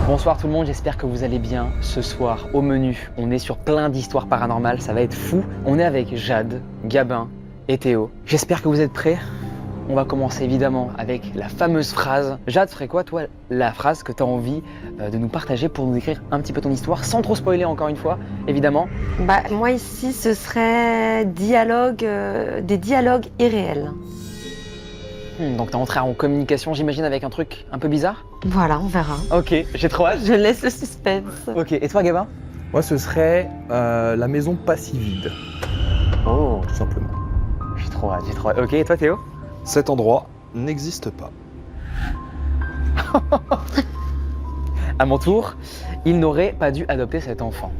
Bonsoir tout le monde, j'espère que vous allez bien. Ce soir, au menu, on est sur plein d'histoires paranormales, ça va être fou. On est avec Jade, Gabin et Théo. J'espère que vous êtes prêts. On va commencer évidemment avec la fameuse phrase. Jade, ferait quoi toi la phrase que tu as envie de nous partager pour nous décrire un petit peu ton histoire, sans trop spoiler encore une fois, évidemment. Moi ici, ce serait des dialogues irréels. Donc t'es entré en communication, j'imagine, avec un truc un peu bizarre. Voilà, on verra. Ok, j'ai trop hâte. Je laisse le suspense. Ok, et toi Gabin? Moi, ce serait la maison pas si vide, Oh, tout simplement. j'ai trop hâte, j'ai trop hâte. Ok, et toi Théo? Cet endroit n'existe pas. À mon tour, il n'aurait pas dû adopter cet enfant.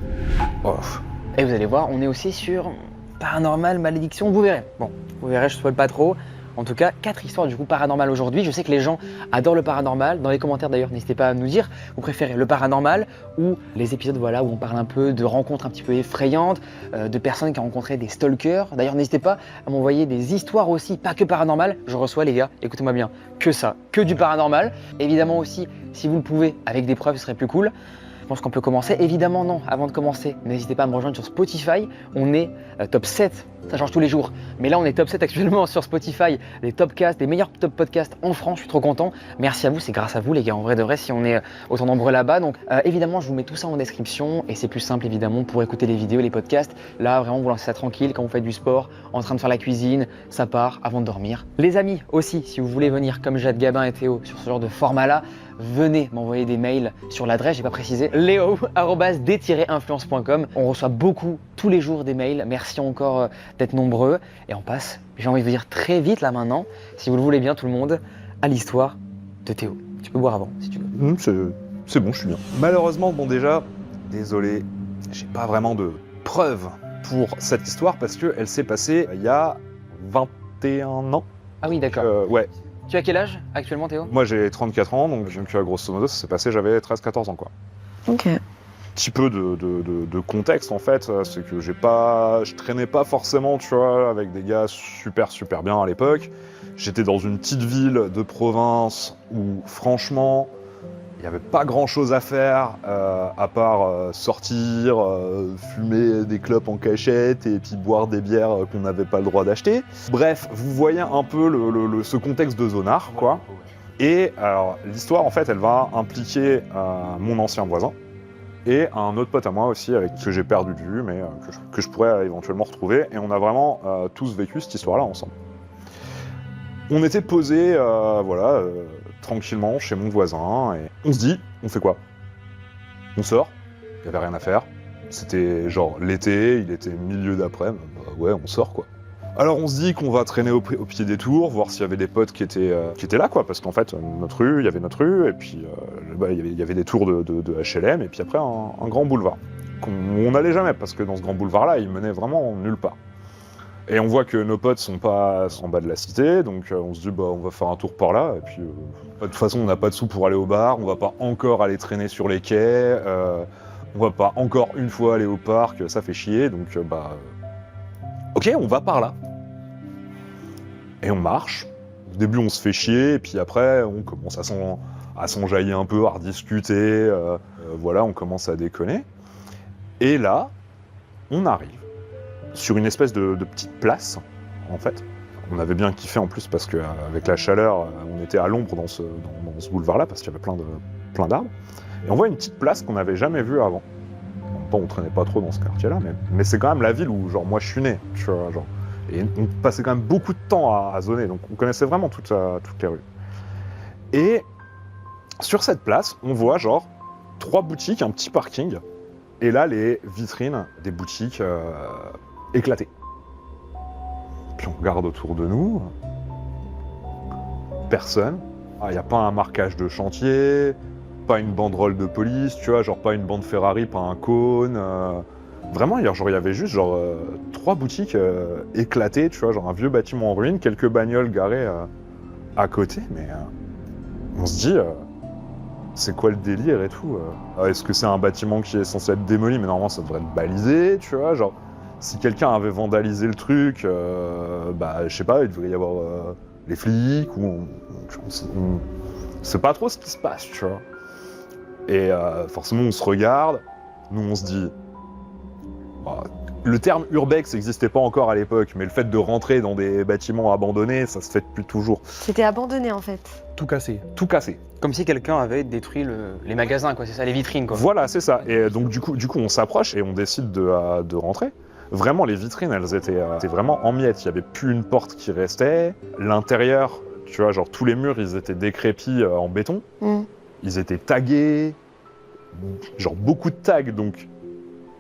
Oh. Et vous allez voir, on est aussi sur paranormal, malédiction, vous verrez. Bon, vous verrez, je ne spoil pas trop. En tout cas, 4 histoires du coup paranormales aujourd'hui. Je sais que les gens adorent le paranormal. Dans les commentaires d'ailleurs, n'hésitez pas à nous dire, vous préférez le paranormal ou les épisodes où on parle un peu de rencontres un petit peu effrayantes, de personnes qui ont rencontré des stalkers. D'ailleurs, n'hésitez pas à m'envoyer des histoires aussi, pas que paranormales. Je reçois les gars, écoutez-moi bien, que ça, que du paranormal. Évidemment aussi, si vous le pouvez, avec des preuves, ce serait plus cool. Je pense qu'on peut commencer. Évidemment non, avant de commencer, n'hésitez pas à me rejoindre sur Spotify. On est top 7, ça change tous les jours. Mais là on est top 7 actuellement sur Spotify, les top casts, les meilleurs top podcasts en France, je suis trop content. Merci à vous, c'est grâce à vous les gars, en vrai de vrai, si on est autant nombreux là-bas. Donc évidemment je vous mets tout ça en description et c'est plus simple évidemment pour écouter les vidéos, les podcasts. Là vraiment vous lancez ça tranquille quand vous faites du sport, en train de faire la cuisine, ça part avant de dormir. Les amis aussi, si vous voulez venir comme Jade, Gabin et Théo sur ce genre de format là, venez m'envoyer des mails sur l'adresse, j'ai pas précisé, leo@d-influence.com. On reçoit beaucoup tous les jours des mails. Merci encore d'être nombreux. Et on passe, j'ai envie de vous dire très vite là maintenant, si vous le voulez bien tout le monde, à l'histoire de Théo. Tu peux boire avant si tu veux. C'est bon, je suis bien. Malheureusement, déjà, désolé, j'ai pas vraiment de preuves pour cette histoire parce qu'elle s'est passée il y a 21 ans. Ah oui, d'accord. Ouais. Tu as quel âge actuellement Théo? Moi j'ai 34 ans, donc grosso modo ça s'est passé, j'avais 13-14 ans quoi. Ok. Petit peu de contexte en fait, c'est que je traînais pas forcément, tu vois, avec des gars super bien à l'époque. J'étais dans une petite ville de province où franchement, il n'y avait pas grand chose à faire à part sortir, fumer des clopes en cachette et puis boire des bières qu'on n'avait pas le droit d'acheter. Bref, vous voyez un peu ce contexte de zonard, quoi. Et alors, l'histoire, en fait, elle va impliquer mon ancien voisin et un autre pote à moi aussi, que j'ai perdu de vue, mais que je pourrais éventuellement retrouver. Et on a vraiment tous vécu cette histoire-là ensemble. On était posés, tranquillement chez mon voisin, et on se dit, on fait quoi? On sort, il n'y avait rien à faire. C'était genre l'été, il était milieu d'après, ouais, on sort quoi. Alors on se dit qu'on va traîner au pied des tours, voir s'il y avait des potes qui étaient là quoi, parce qu'en fait, il y avait notre rue, et puis il y avait des tours de HLM, et puis après un grand boulevard. On n'allait jamais, parce que dans ce grand boulevard-là, il menait vraiment nulle part. Et on voit que nos potes sont pas en bas de la cité, donc on se dit on va faire un tour par là, et puis de toute façon on n'a pas de sous pour aller au bar, on va pas encore aller traîner sur les quais, on va pas encore une fois aller au parc, ça fait chier, donc ok, on va par là. Et on marche, au début on se fait chier, et puis après on commence à s'enjailler un peu, à rediscuter, on commence à déconner. Et là, on arrive sur une espèce de petite place, en fait. On avait bien kiffé en plus parce qu'avec la chaleur, on était à l'ombre dans ce boulevard-là parce qu'il y avait plein d'arbres. Et on voit une petite place qu'on n'avait jamais vue avant. En même temps, on traînait pas trop dans ce quartier-là, mais c'est quand même la ville où genre moi je suis né, tu vois, genre. Et on passait quand même beaucoup de temps à zoner, donc on connaissait vraiment toutes les rues. Et sur cette place, on voit genre 3 boutiques, un petit parking, et là les vitrines des boutiques éclatées. Puis on regarde autour de nous, personne. Il n'y a pas un marquage de chantier, pas une banderole de police, tu vois, genre pas une bande Ferrari, pas un cône. Vraiment, il y avait juste 3 boutiques éclatées, tu vois, genre un vieux bâtiment en ruine, quelques bagnoles garées à côté, mais on se dit, c'est quoi le délire et tout Est-ce que c'est un bâtiment qui est censé être démoli, mais normalement ça devrait être balisé, tu vois, genre, si quelqu'un avait vandalisé le truc, je sais pas, il devrait y avoir les flics, ou on sait pas trop ce qui se passe, tu vois. Et forcément, on se regarde, nous on se dit... le terme urbex n'existait pas encore à l'époque, mais le fait de rentrer dans des bâtiments abandonnés, ça se fait depuis toujours. C'était abandonné en fait. Tout cassé. Tout cassé. Comme si quelqu'un avait détruit les magasins, quoi. C'est ça, les vitrines, quoi. Voilà, c'est ça. Et donc du coup on s'approche et on décide de rentrer. Vraiment, les vitrines, elles étaient vraiment en miettes. Il n'y avait plus une porte qui restait. L'intérieur, tu vois, genre tous les murs, ils étaient décrépits en béton. Ils étaient tagués. Genre beaucoup de tags, donc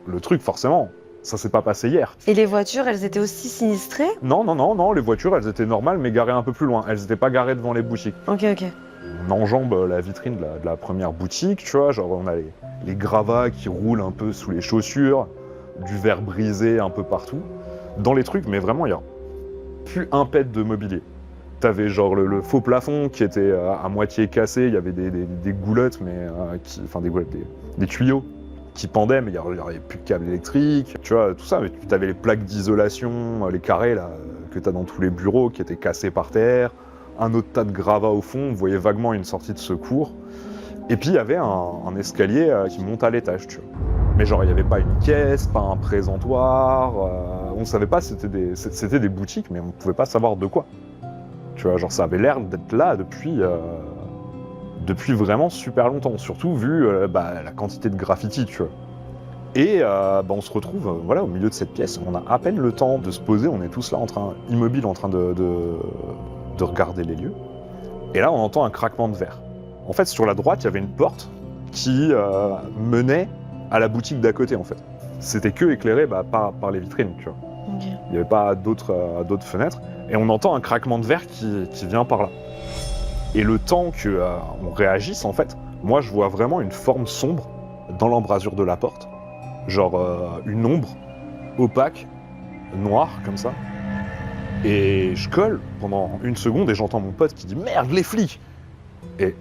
le truc, forcément, ça s'est pas passé hier. Et les voitures, elles étaient aussi sinistrées? Non, les voitures, elles étaient normales, mais garées un peu plus loin. Elles étaient pas garées devant les boutiques. Ok. On enjambe la vitrine de la première boutique, tu vois, genre on a les gravats qui roulent un peu sous les chaussures, du verre brisé un peu partout. Dans les trucs, mais vraiment, il n'y a plus un pet de mobilier. T'avais genre le faux plafond qui était à moitié cassé, il y avait des goulottes, mais des tuyaux qui pendaient, mais il n'y avait plus de câbles électriques, tu vois, tout ça. Mais tu avais les plaques d'isolation, les carrés là, que tu as dans tous les bureaux qui étaient cassés par terre, un autre tas de gravats au fond, vous voyez vaguement une sortie de secours. Et puis il y avait un escalier qui monte à l'étage, tu vois. Mais genre il n'y avait pas une caisse, pas un présentoir, on ne savait pas, c'était des boutiques, mais on ne pouvait pas savoir de quoi. Tu vois, genre ça avait l'air d'être là depuis vraiment super longtemps, surtout vu la quantité de graffiti, tu vois. Et on se retrouve au milieu de cette pièce, on a à peine le temps de se poser, on est tous là immobiles en train de regarder les lieux. Et là on entend un craquement de verre. En fait sur la droite il y avait une porte qui menait à la boutique d'à côté en fait. C'était que éclairé par les vitrines, tu vois. Ok. Il n'y avait pas d'autres fenêtres. Et on entend un craquement de verre qui vient par là. Et le temps qu'on réagisse, en fait, moi je vois vraiment une forme sombre dans l'embrasure de la porte. Genre une ombre opaque, noire, comme ça. Et je colle pendant une seconde et j'entends mon pote qui dit « Merde, les flics !» Et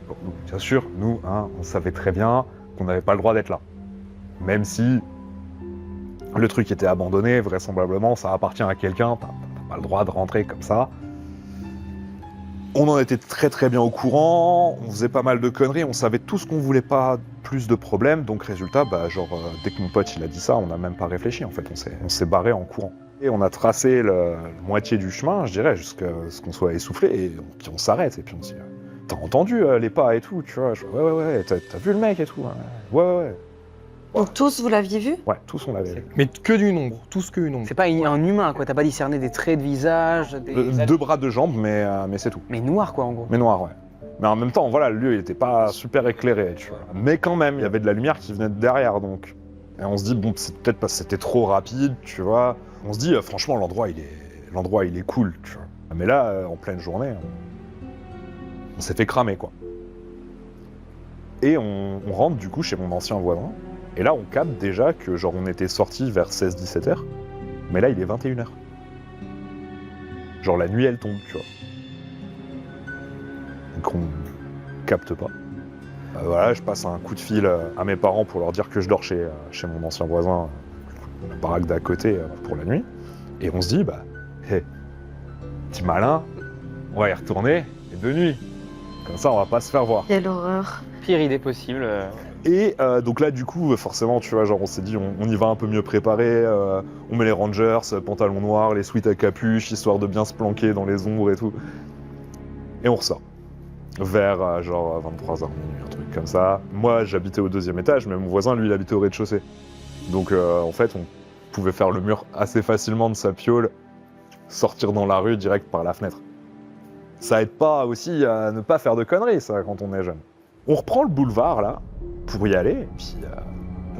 bien sûr, nous, on savait très bien qu'on n'avait pas le droit d'être là. Même si le truc était abandonné, vraisemblablement, ça appartient à quelqu'un, t'as pas le droit de rentrer comme ça. On en était très très bien au courant, on faisait pas mal de conneries, on savait tout ce qu'on voulait pas plus de problèmes, donc résultat, dès que mon pote il a dit ça, on n'a même pas réfléchi en fait, on s'est barré en courant. Et on a tracé la moitié du chemin, je dirais, jusqu'à ce qu'on soit essoufflé, et puis on s'arrête, et puis on se dit « T'as entendu les pas et tout, tu vois ?» Ouais, t'as vu le mec et tout, hein. Ouais. Donc tous, vous l'aviez vu? Ouais, tous on l'avait. Mais que d'une ombre, tous que une ombre. C'est pas un humain, quoi. T'as pas discerné des traits de visage, Deux bras, deux jambes, mais c'est tout. Mais noir, quoi, en gros. Mais noir, ouais. Mais en même temps, voilà, le lieu il était pas super éclairé, tu vois. Mais quand même, il y avait de la lumière qui venait de derrière, donc. Et on se dit, bon, c'est peut-être parce que c'était trop rapide, tu vois. On se dit, franchement, l'endroit il est cool, tu vois. Mais là, en pleine journée, on s'est fait cramer, quoi. Et on rentre du coup chez mon ancien voisin. Et là, on capte déjà que genre on était sortis vers 16-17h, mais là il est 21h. Genre la nuit elle tombe, tu vois. Donc on capte pas. Voilà, je passe un coup de fil à mes parents pour leur dire que je dors chez mon ancien voisin, la baraque d'à côté pour la nuit. Et on se dit, petit malin, on va y retourner, et de nuit. Comme ça on va pas se faire voir. Quelle horreur. Pire idée possible. Et donc là, du coup, forcément, tu vois, genre on s'est dit, on y va un peu mieux préparé, on met les Rangers, pantalon noir, les sweats à capuche, histoire de bien se planquer dans les ombres et tout. Et on ressort. Vers genre 23h minuit, un truc comme ça. Moi, j'habitais au 2e étage, mais mon voisin, lui, il habitait au rez-de-chaussée. Donc en fait, on pouvait faire le mur assez facilement de sa piole, sortir dans la rue direct par la fenêtre. Ça aide pas aussi à ne pas faire de conneries, ça, quand on est jeune. On reprend le boulevard, là, pour y aller, et puis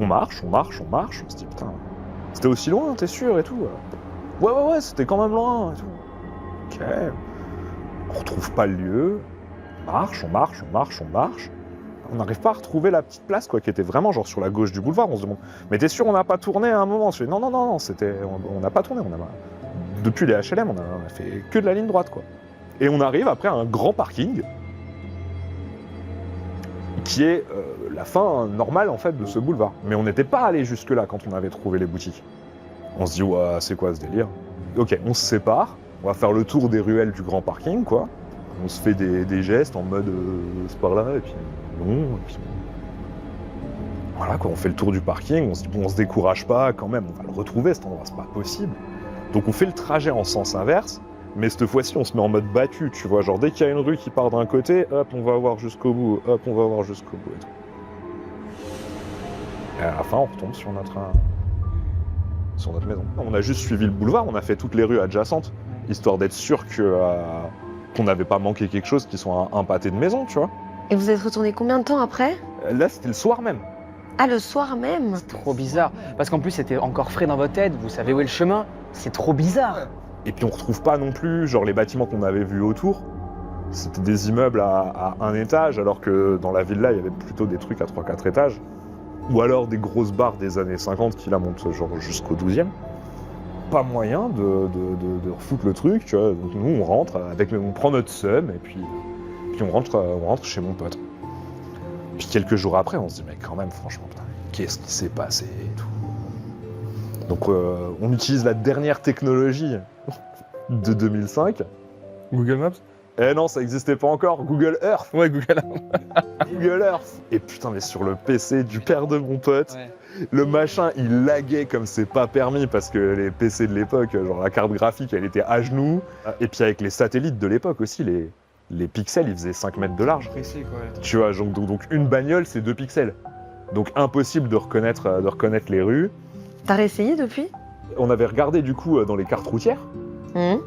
on marche, on se dit putain, c'était aussi loin, t'es sûr et tout. Ouais, c'était quand même loin et tout. Ok, on retrouve pas le lieu, on marche. On n'arrive pas à retrouver la petite place, quoi, qui était vraiment genre sur la gauche du boulevard. On se demande, mais t'es sûr on n'a pas tourné à un moment? Non, on n'a pas tourné, depuis les HLM, on a fait que de la ligne droite, quoi. Et on arrive après à un grand parking, qui est la fin normale en fait de ce boulevard. Mais on n'était pas allé jusque là quand on avait trouvé les boutiques. On se dit ouais, c'est quoi ce délire? Ok, on se sépare, on va faire le tour des ruelles du grand parking, quoi. On se fait des gestes en mode c'est par là, et puis non, et puis Voilà quoi, on fait le tour du parking, on se dit bon, on se décourage pas quand même, on va le retrouver cet endroit, c'est pas possible. Donc on fait le trajet en sens inverse, mais cette fois-ci on se met en mode battu, tu vois, genre dès qu'il y a une rue qui part d'un côté, hop, on va voir jusqu'au bout, hop, on va voir jusqu'au bout et tout. Et à la fin, on retombe sur notre maison. On a juste suivi le boulevard, on a fait toutes les rues adjacentes, histoire d'être sûr qu'on n'avait pas manqué quelque chose qui soit un pâté de maison, tu vois. Et vous êtes retourné combien de temps après? Là, c'était le soir même. Ah, le soir même? Trop bizarre. Parce qu'en plus, c'était encore frais dans votre tête, vous savez où est le chemin. C'est trop bizarre. Et puis on retrouve pas non plus, genre les bâtiments qu'on avait vus autour, c'était des immeubles à un étage, alors que dans la villa, il y avait plutôt des trucs à 3-4 étages. Ou alors des grosses barres des années 50 qui la montent genre jusqu'au 12e. Pas moyen de refoutre le truc, tu vois. Donc nous, on rentre, on prend notre seum, et puis on rentre chez mon pote. Puis quelques jours après, on se dit, mais quand même, franchement, putain, qu'est-ce qui s'est passé et tout. Donc on utilise la dernière technologie de 2005. Google Maps? Eh non, ça n'existait pas encore, Google Earth. Ouais, Google Maps. Google Earth. Et putain, mais sur le PC du père de mon pote, le machin, il laguait comme c'est pas permis parce que les PC de l'époque, genre la carte graphique, elle était à genoux. Et puis avec les satellites de l'époque aussi, les pixels, ils faisaient 5 mètres de large. Précis, quoi. Tu vois, donc une bagnole, c'est 2 pixels. Donc impossible de reconnaître les rues. T'as réessayé depuis? On avait regardé du coup dans les cartes routières,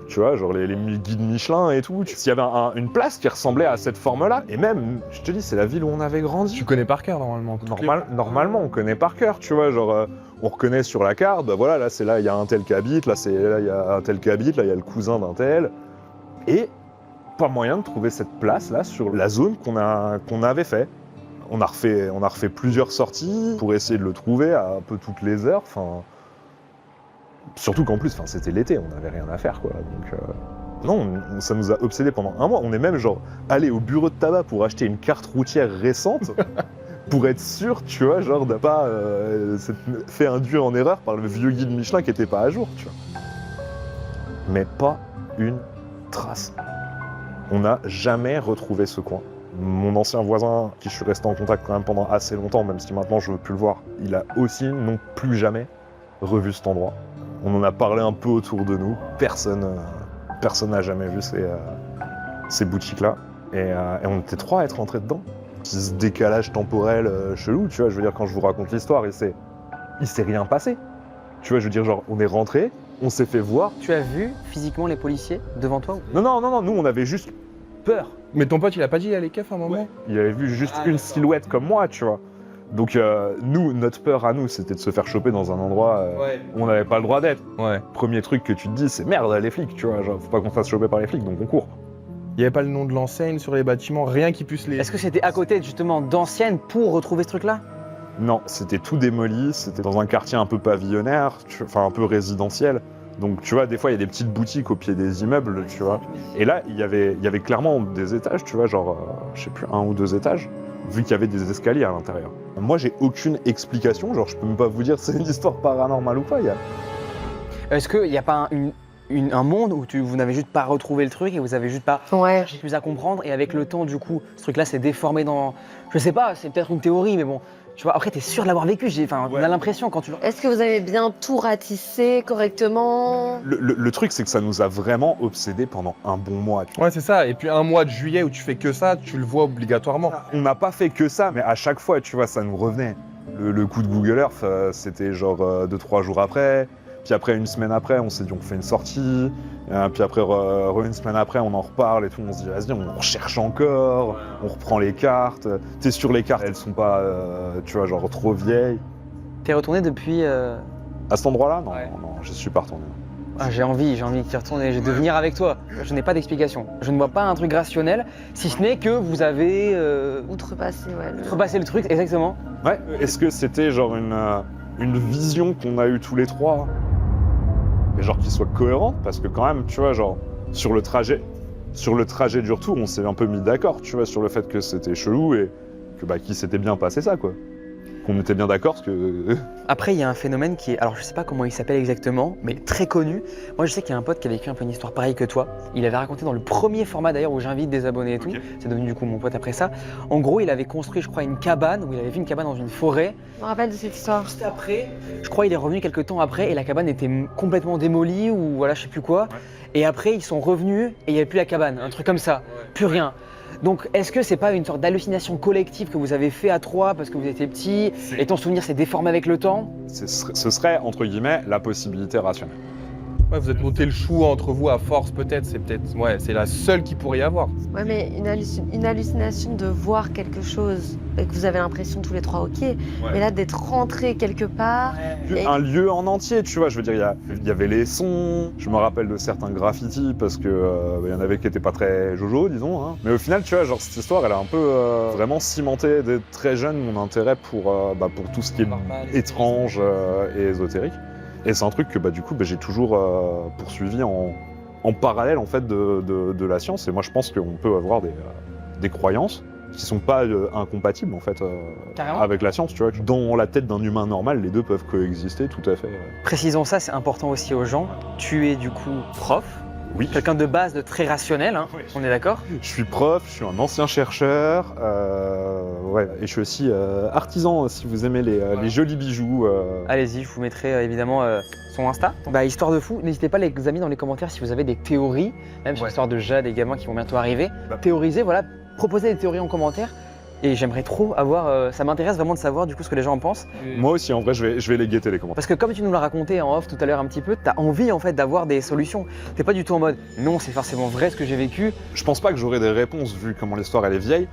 tu vois, genre les guides Michelin et tout. S'il y avait une place qui ressemblait à cette forme-là, et même, je te dis, c'est la ville où on avait grandi. Tu connais par cœur normalement. Normalement, on connaît par cœur, tu vois, genre on reconnaît sur la carte, bah voilà, là c'est là, il y a un tel qui habite, là il y a un tel qui habite, là il y a le cousin d'un tel. Et pas moyen de trouver cette place-là sur la zone qu'on avait fait. On a refait plusieurs sorties pour essayer de le trouver à un peu toutes les heures, enfin... Surtout qu'en plus, c'était l'été, on n'avait rien à faire, quoi. Donc, non, ça nous a obsédés pendant un mois. On est même genre allé au bureau de tabac pour acheter une carte routière récente pour être sûr, tu vois, genre de pas fait induire en erreur par le vieux guide Michelin qui était pas à jour, tu vois. Mais pas une trace. On n'a jamais retrouvé ce coin. Mon ancien voisin, qui je suis resté en contact quand même pendant assez longtemps, même si maintenant je veux plus le voir, il a aussi non plus jamais revu cet endroit. On en a parlé un peu autour de nous. Personne n'a jamais vu ces boutiques-là. Et on était 3 à être rentrés dedans. Ce décalage temporel chelou, tu vois. Je veux dire, quand je vous raconte l'histoire, il s'est rien passé. Tu vois, je veux dire, genre, on est rentrés, on s'est fait voir. Tu as vu physiquement les policiers devant toi? Non, nous, on avait juste peur. Mais ton pote, il a pas dit à les keufs à un moment? Ouais. Il avait vu juste une silhouette comme moi, tu vois. Donc nous, notre peur à nous, c'était de se faire choper dans un endroit où on n'avait pas le droit d'être. Ouais. Premier truc que tu te dis, c'est merde, les flics, tu vois, genre, faut pas qu'on se fasse choper par les flics, donc on court. Il n'y avait pas le nom de l'enseigne sur les bâtiments, rien qui puisse les... Est-ce que c'était à côté justement d'anciennes pour retrouver ce truc-là? Non, c'était tout démoli, c'était dans un quartier un peu pavillonnaire, enfin un peu résidentiel. Donc tu vois, des fois il y a des petites boutiques au pied des immeubles, tu vois. Et là, il y avait clairement des étages, tu vois, genre, je sais plus, 1 ou 2 étages, vu qu'il y avait des escaliers à l'intérieur. Moi, j'ai aucune explication, genre, je peux même pas vous dire si c'est une histoire paranormale ou pas. Est-ce qu'il n'y a pas un monde où vous n'avez juste pas retrouvé le truc et vous avez juste pas cherché plus à comprendre, et avec le temps, du coup, ce truc-là s'est déformé dans... Je sais pas, c'est peut-être une théorie, mais bon, tu vois, après, t'es sûr de l'avoir vécu, on a l'impression quand tu... Est-ce que vous avez bien tout ratissé correctement? Le truc, c'est que ça nous a vraiment obsédés pendant un bon mois. Ouais, c'est ça. Et puis un mois de juillet où tu fais que ça, tu le vois obligatoirement. On n'a pas fait que ça, mais à chaque fois, tu vois, ça nous revenait. Le coup de Google Earth, c'était genre 2-3 jours après. Puis après, une semaine après, on s'est dit on fait une sortie. Puis après, une semaine après, on en reparle et tout. On se dit vas-y, on recherche encore. On reprend les cartes. T'es sûr, les cartes, elles sont pas, tu vois, genre trop vieilles. T'es retourné depuis... À cet endroit-là? Non, Ouais. non, je suis pas retourné. Ah, j'ai envie d'y retourner, de venir avec toi. Je n'ai pas d'explication. Je ne vois pas un truc rationnel, si ce n'est que vous avez... Outrepassé, ouais. Outrepassé le truc, exactement. Ouais. Est-ce que c'était genre une vision qu'on a eue tous les 3? Mais genre qui soit cohérente, parce que quand même, tu vois, genre, sur le trajet du retour, on s'est un peu mis d'accord, tu vois, sur le fait que c'était chelou et que qu'il s'était bien passé ça, quoi. qu'on était bien d'accord, parce que Après, il y a un phénomène qui est, alors je sais pas comment il s'appelle exactement, mais très connu. Moi, je sais qu'il y a un pote qui a vécu un peu une histoire pareille que toi. Il avait raconté dans le premier format d'ailleurs où j'invite des abonnés et tout. Ok. C'est devenu du coup mon pote après ça. En gros, il avait construit, je crois, une cabane, où il avait vu une cabane dans une forêt. Je me rappelle de cette histoire. Juste après, je crois, il est revenu quelques temps après et la cabane était complètement démolie ou voilà, je sais plus quoi. Et après, ils sont revenus et il n'y avait plus la cabane, un truc comme ça, plus rien. Donc, est-ce que c'est pas une sorte d'hallucination collective que vous avez fait à trois parce que vous étiez petits et ton souvenir s'est déformé avec le temps? ce serait, entre guillemets, la possibilité rationnelle. Ouais, vous êtes monté le chou entre vous à force, peut-être. C'est la seule qui pourrait y avoir. Ouais, mais une hallucination de voir quelque chose et que vous avez l'impression tous les trois, ok. Mais là, d'être rentré quelque part. Et- Un lieu en entier, tu vois, je veux dire, il y avait les sons, je me rappelle de certains graffitis parce que il y en avait qui étaient pas très jojo, disons. Hein. Mais au final, tu vois, genre cette histoire, elle a un peu vraiment cimenté dès très jeune mon intérêt pour tout ce qui est étrange et ésotérique. Et c'est un truc que du coup j'ai toujours poursuivi en parallèle en fait de la science. Et moi je pense qu'on peut avoir des croyances qui sont pas incompatibles en fait Carrément. avec la science. Tu vois, dans la tête d'un humain normal, les deux peuvent coexister tout à fait. Précisons ça, c'est important aussi aux gens. Tu es du coup prof, Oui. quelqu'un de base, de très rationnel, hein, Oui. on est d'accord? Je suis prof, je suis un ancien chercheur, et je suis aussi artisan si vous aimez les jolis bijoux. Allez-y, je vous mettrai évidemment son Insta. Histoire de fou, n'hésitez pas les amis dans les commentaires si vous avez des théories, même sur l'histoire de Jade et gamins qui vont bientôt arriver. Théorisez, voilà, proposez des théories en commentaire. Et j'aimerais trop avoir, ça m'intéresse vraiment de savoir du coup ce que les gens en pensent. Moi aussi, en vrai, je vais les guetter les commentaires. Parce que comme tu nous l'as raconté en off tout à l'heure un petit peu, t'as envie en fait d'avoir des solutions. T'es pas du tout en mode non, c'est forcément vrai ce que j'ai vécu. Je pense pas que j'aurai des réponses vu comment l'histoire elle est vieille,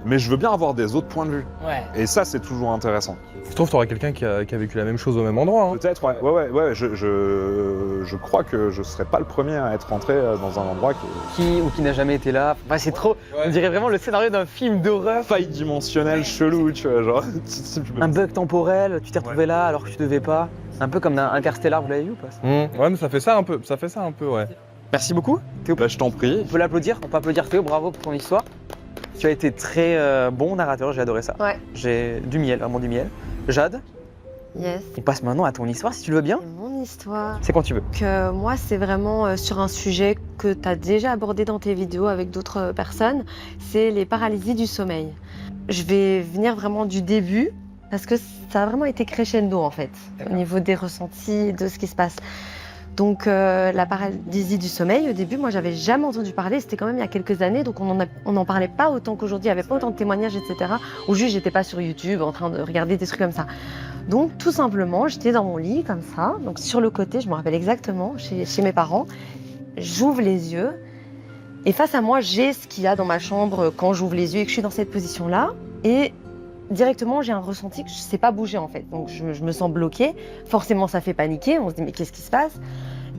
mais je veux bien avoir des autres points de vue. Ouais. Et ça, c'est toujours intéressant. Je trouve que t'auras quelqu'un qui a vécu la même chose au même endroit. Hein. Peut-être, ouais, je crois que je serais pas le premier à être rentré dans un endroit Qui n'a jamais été là. Enfin, c'est trop. On dirait vraiment le scénario d'un film d'horreur. faille dimensionnelle chelou, tu vois, genre. Un bug temporel, tu t'es retrouvé là alors que tu devais pas. Un peu comme dans Interstellar, vous l'avez vu ou pas? Ouais, mais ça fait ça un peu, ouais. Merci beaucoup, Théo. Bah, je t'en prie. On peut l'applaudir, on peut applaudir Théo, bravo pour ton histoire. Tu as été très bon narrateur, j'ai adoré ça. Ouais. J'ai du miel, vraiment du miel. Jade, Yes. on passe maintenant à ton histoire si tu le veux bien. C'est mon histoire. C'est quand tu veux. Que moi, c'est vraiment sur un sujet que tu as déjà abordé dans tes vidéos avec d'autres personnes, c'est les paralysies du sommeil. Je vais venir vraiment du début, parce que ça a vraiment été crescendo en fait, au niveau des ressentis, de ce qui se passe. Donc la paralysie du sommeil, au début, moi j'avais jamais entendu parler, c'était quand même il y a quelques années, donc on n'en parlait pas autant qu'aujourd'hui, il n'y avait pas autant de témoignages, etc. Ou juste j'étais pas sur YouTube en train de regarder des trucs comme ça. Donc tout simplement, j'étais dans mon lit comme ça, donc sur le côté, je me rappelle exactement, chez mes parents, j'ouvre les yeux, et face à moi, j'ai ce qu'il y a dans ma chambre quand j'ouvre les yeux et que je suis dans cette position-là, et directement, j'ai un ressenti que je ne sais pas bouger en fait. Donc je me sens bloquée. Forcément, ça fait paniquer. On se dit mais qu'est-ce qui se passe?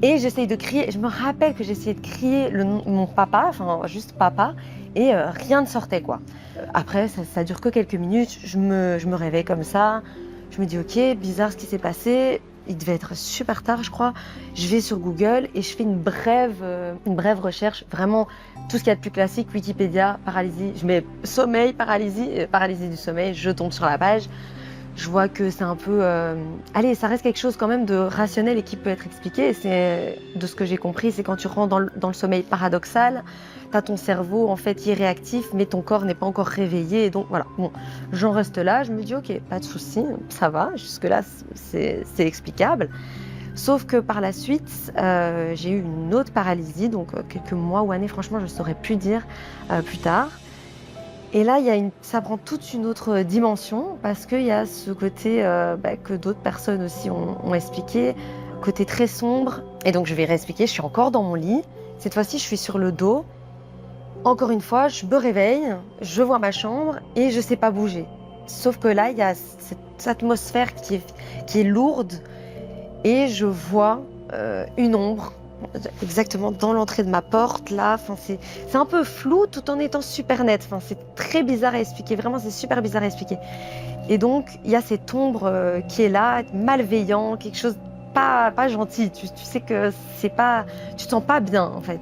Et j'essaye de crier. Je me rappelle que j'essayais de crier mon papa, enfin juste papa, et rien ne sortait quoi. Après, ça dure que quelques minutes. Je me réveille comme ça. Je me dis ok, bizarre ce qui s'est passé. Il devait être super tard, je crois. Je vais sur Google et je fais une brève recherche. Vraiment, tout ce qu'il y a de plus classique, Wikipédia, paralysie. Je mets sommeil, paralysie du sommeil. Je tombe sur la page. Je vois que c'est un peu... Allez, ça reste quelque chose quand même de rationnel et qui peut être expliqué. Et c'est, de ce que j'ai compris, c'est quand tu rentres dans le sommeil paradoxal, tu as ton cerveau en fait qui est réactif, mais ton corps n'est pas encore réveillé. Et donc voilà, bon, j'en reste là. Je me dis, ok, pas de souci, ça va. Jusque-là, c'est explicable. Sauf que par la suite, j'ai eu une autre paralysie, donc quelques mois ou années, franchement, je ne saurais plus dire plus tard. Et là, ça prend toute une autre dimension parce qu'il y a ce côté que d'autres personnes aussi ont expliqué, côté très sombre. Et donc, je vais réexpliquer, je suis encore dans mon lit. Cette fois-ci, je suis sur le dos. Encore une fois, je me réveille, je vois ma chambre et je ne sais pas bouger. Sauf que là, il y a cette atmosphère qui est lourde et je vois une ombre exactement dans l'entrée de ma porte là. Enfin, c'est un peu flou tout en étant super net. Enfin, c'est très bizarre à expliquer, vraiment c'est super bizarre à expliquer. Et donc il y a cette ombre qui est là, malveillant, quelque chose pas gentil. Tu sais que c'est pas, tu te sens pas bien en fait.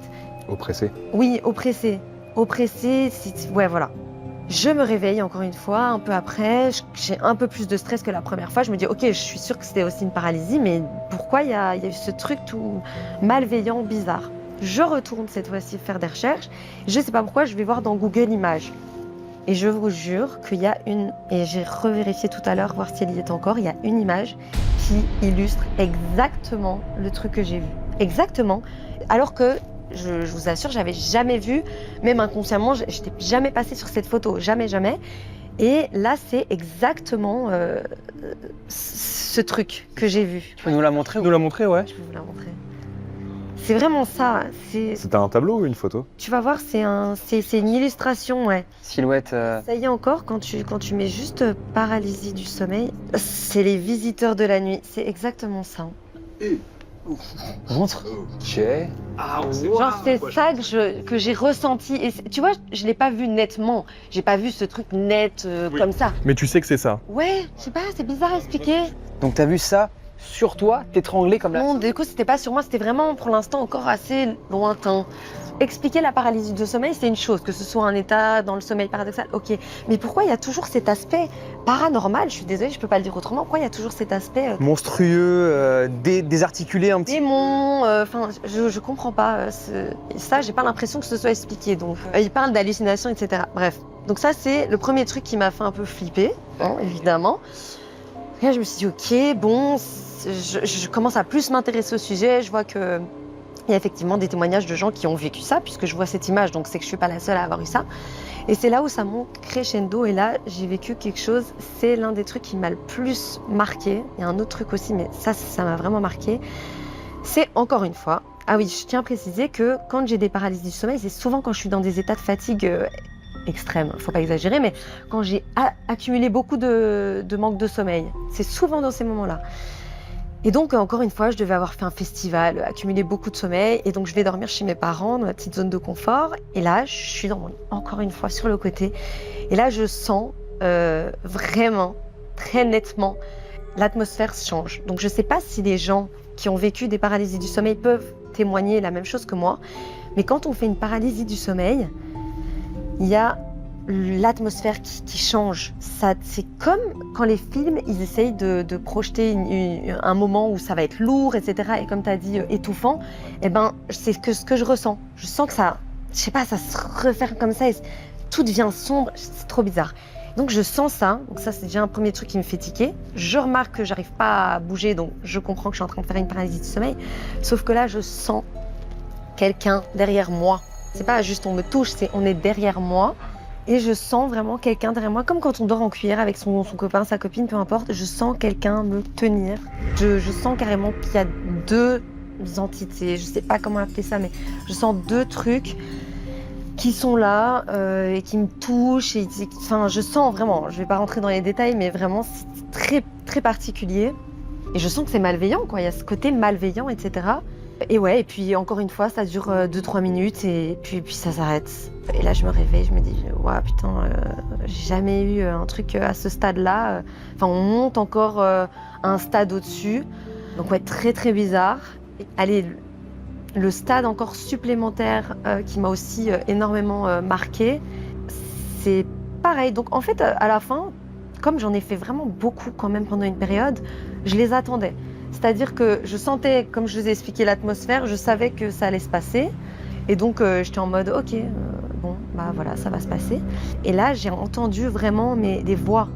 Oppressé. Oui, oppressé, ouais voilà. Je me réveille encore une fois, un peu après, j'ai un peu plus de stress que la première fois. Je me dis, ok, je suis sûre que c'était aussi une paralysie, mais pourquoi il y a eu ce truc tout malveillant, bizarre? Je retourne cette fois-ci faire des recherches. Je sais pas pourquoi, je vais voir dans Google Images. Et je vous jure qu'il y a et j'ai revérifié tout à l'heure, voir si elle y est encore, il y a une image qui illustre exactement le truc que j'ai vu. Exactement. Alors que, je vous assure, j'avais jamais vu, même inconsciemment, j'étais jamais passée sur cette photo, jamais. Et là, c'est exactement ce truc que j'ai vu. Tu peux nous la montrer Nous l'a montré, ouais. Je peux vous la montrer. C'est vraiment ça. C'était un tableau ou une photo? Tu vas voir, c'est une illustration, ouais. Silhouette. Ça y est encore, quand tu mets juste paralysie du sommeil, c'est les visiteurs de la nuit. C'est exactement ça. Montre. Ok. Genre, c'est ça que j'ai ressenti. Et tu vois, je l'ai pas vu nettement. J'ai pas vu ce truc net comme ça. Mais tu sais que c'est ça. Ouais, je sais pas, c'est bizarre à expliquer. Donc t'as vu ça sur toi, t'étrangler comme là. Non, du coup, c'était pas sur moi, c'était vraiment pour l'instant encore assez lointain. Expliquer la paralysie du sommeil, c'est une chose, que ce soit un état dans le sommeil paradoxal, ok. Mais pourquoi il y a toujours cet aspect paranormal? Je suis désolée, je peux pas le dire autrement. Pourquoi il y a toujours cet aspect Monstrueux, désarticulé un petit. démon? Enfin, je comprends pas. Ça, j'ai pas l'impression que ce soit expliqué. Donc, il parle d'hallucinations, etc. Bref. Donc ça, c'est le premier truc qui m'a fait un peu flipper, hein, évidemment. Et là, je me suis dit, ok, bon, je commence à plus m'intéresser au sujet. Je vois que il y a effectivement des témoignages de gens qui ont vécu ça, puisque je vois cette image, donc c'est que je suis pas la seule à avoir eu ça. Et c'est là où ça monte crescendo. Et là, j'ai vécu quelque chose. C'est l'un des trucs qui m'a le plus marqué. Il y a un autre truc aussi, mais ça m'a vraiment marqué. C'est encore une fois. Ah oui, je tiens à préciser que quand j'ai des paralysies du sommeil, c'est souvent quand je suis dans des états de fatigue extrême. Faut pas exagérer, mais quand j'ai accumulé beaucoup de manque de sommeil, c'est souvent dans ces moments-là. Et donc, encore une fois, je devais avoir fait un festival, accumulé beaucoup de sommeil. Et donc, je vais dormir chez mes parents, dans ma petite zone de confort. Et là, je suis dans encore une fois, sur le côté. Et là, je sens vraiment, très nettement, l'atmosphère change. Donc, je ne sais pas si les gens qui ont vécu des paralysies du sommeil peuvent témoigner la même chose que moi. Mais quand on fait une paralysie du sommeil, il y a l'atmosphère qui change. C'est comme quand les films, ils essayent de projeter un moment où ça va être lourd, etc. Et comme tu as dit, étouffant, eh ben, c'est ce que je ressens. Je sens que ça, je sais pas, ça se referme comme ça et tout devient sombre. C'est trop bizarre. Donc je sens ça. Donc ça, c'est déjà un premier truc qui me fait tiquer. Je remarque que j'arrive pas à bouger, donc je comprends que je suis en train de faire une paralysie du sommeil. Sauf que là, je sens quelqu'un derrière moi. C'est pas juste on me touche, c'est on est derrière moi. Et je sens vraiment quelqu'un derrière moi, comme quand on dort en cuillère avec son copain, sa copine, peu importe. Je sens quelqu'un me tenir. Je sens carrément qu'il y a deux entités, je sais pas comment appeler ça, mais je sens deux trucs qui sont là et qui me touchent. Enfin, je sens vraiment, je vais pas rentrer dans les détails, mais vraiment c'est très, très particulier. Et je sens que c'est malveillant, quoi. Il y a ce côté malveillant, etc. Et ouais, et puis encore une fois, ça dure 2-3 minutes et puis ça s'arrête. Et là, je me réveille, je me dis, ouais, putain, j'ai jamais eu un truc à ce stade-là. Enfin, on monte encore à un stade au-dessus. Donc ouais, très très bizarre. Allez, le stade encore supplémentaire qui m'a aussi énormément marqué, c'est pareil. Donc en fait, à la fin, comme j'en ai fait vraiment beaucoup quand même pendant une période, je les attendais. C'est-à-dire que je sentais, comme je vous ai expliqué l'atmosphère, je savais que ça allait se passer. Et donc, j'étais en mode, ok, bon, bah voilà, ça va se passer. Et là, j'ai entendu vraiment des voix.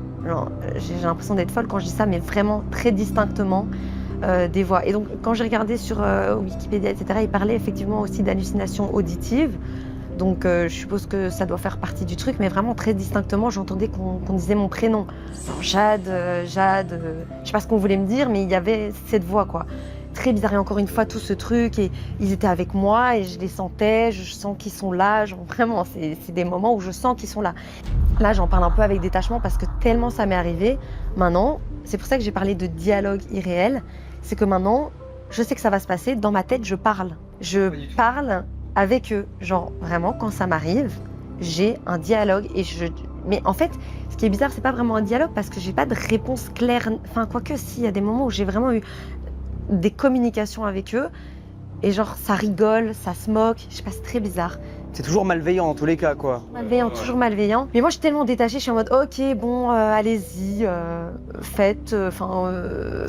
J'ai l'impression d'être folle quand je dis ça, mais vraiment très distinctement des voix. Et donc, quand j'ai regardé sur Wikipédia, etc., il parlait effectivement aussi d'hallucinations auditives. Donc, je suppose que ça doit faire partie du truc, mais vraiment très distinctement, j'entendais qu'on disait mon prénom. Alors, Jade, je sais pas ce qu'on voulait me dire, mais il y avait cette voix, quoi. Très bizarre, et encore une fois, tout ce truc, et ils étaient avec moi, et je les sentais, je sens qu'ils sont là, vraiment, c'est des moments où je sens qu'ils sont là. Là, j'en parle un peu avec détachement, parce que tellement ça m'est arrivé. Maintenant, c'est pour ça que j'ai parlé de dialogue irréel, c'est que maintenant, je sais que ça va se passer, dans ma tête, je parle. Je parle avec eux. Genre, vraiment, quand ça m'arrive, j'ai un dialogue Mais en fait, ce qui est bizarre, c'est pas vraiment un dialogue parce que j'ai pas de réponse claire. Enfin, quoique, si, il y a des moments où j'ai vraiment eu des communications avec eux et genre, ça rigole, ça se moque. Je sais pas, c'est très bizarre. C'est toujours malveillant dans tous les cas, quoi. Malveillant, toujours malveillant. Mais moi, je suis tellement détachée, je suis en mode, ok, bon, allez-y, faites,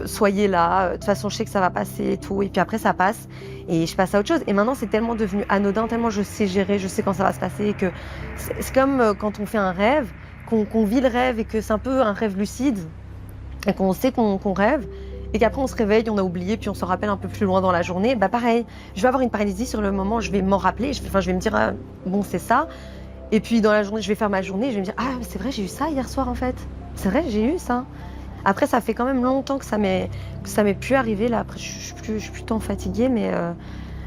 soyez là. De toute façon, je sais que ça va passer et tout. Et puis après, ça passe. Et je passe à autre chose. Et maintenant, c'est tellement devenu anodin, tellement je sais gérer, je sais quand ça va se passer. Que c'est comme quand on fait un rêve, qu'on vit le rêve et que c'est un peu un rêve lucide. Et qu'on sait qu'on rêve. Et qu'après on se réveille, on a oublié, puis on se rappelle un peu plus loin dans la journée, bah pareil, je vais avoir une paralysie sur le moment, je vais m'en rappeler, je vais me dire, ah, bon c'est ça, et puis dans la journée, je vais faire ma journée, je vais me dire, ah c'est vrai, j'ai eu ça hier soir en fait, c'est vrai, j'ai eu ça. Après ça fait quand même longtemps que ça m'est plus arrivé, là, après je suis plus tant fatiguée, mais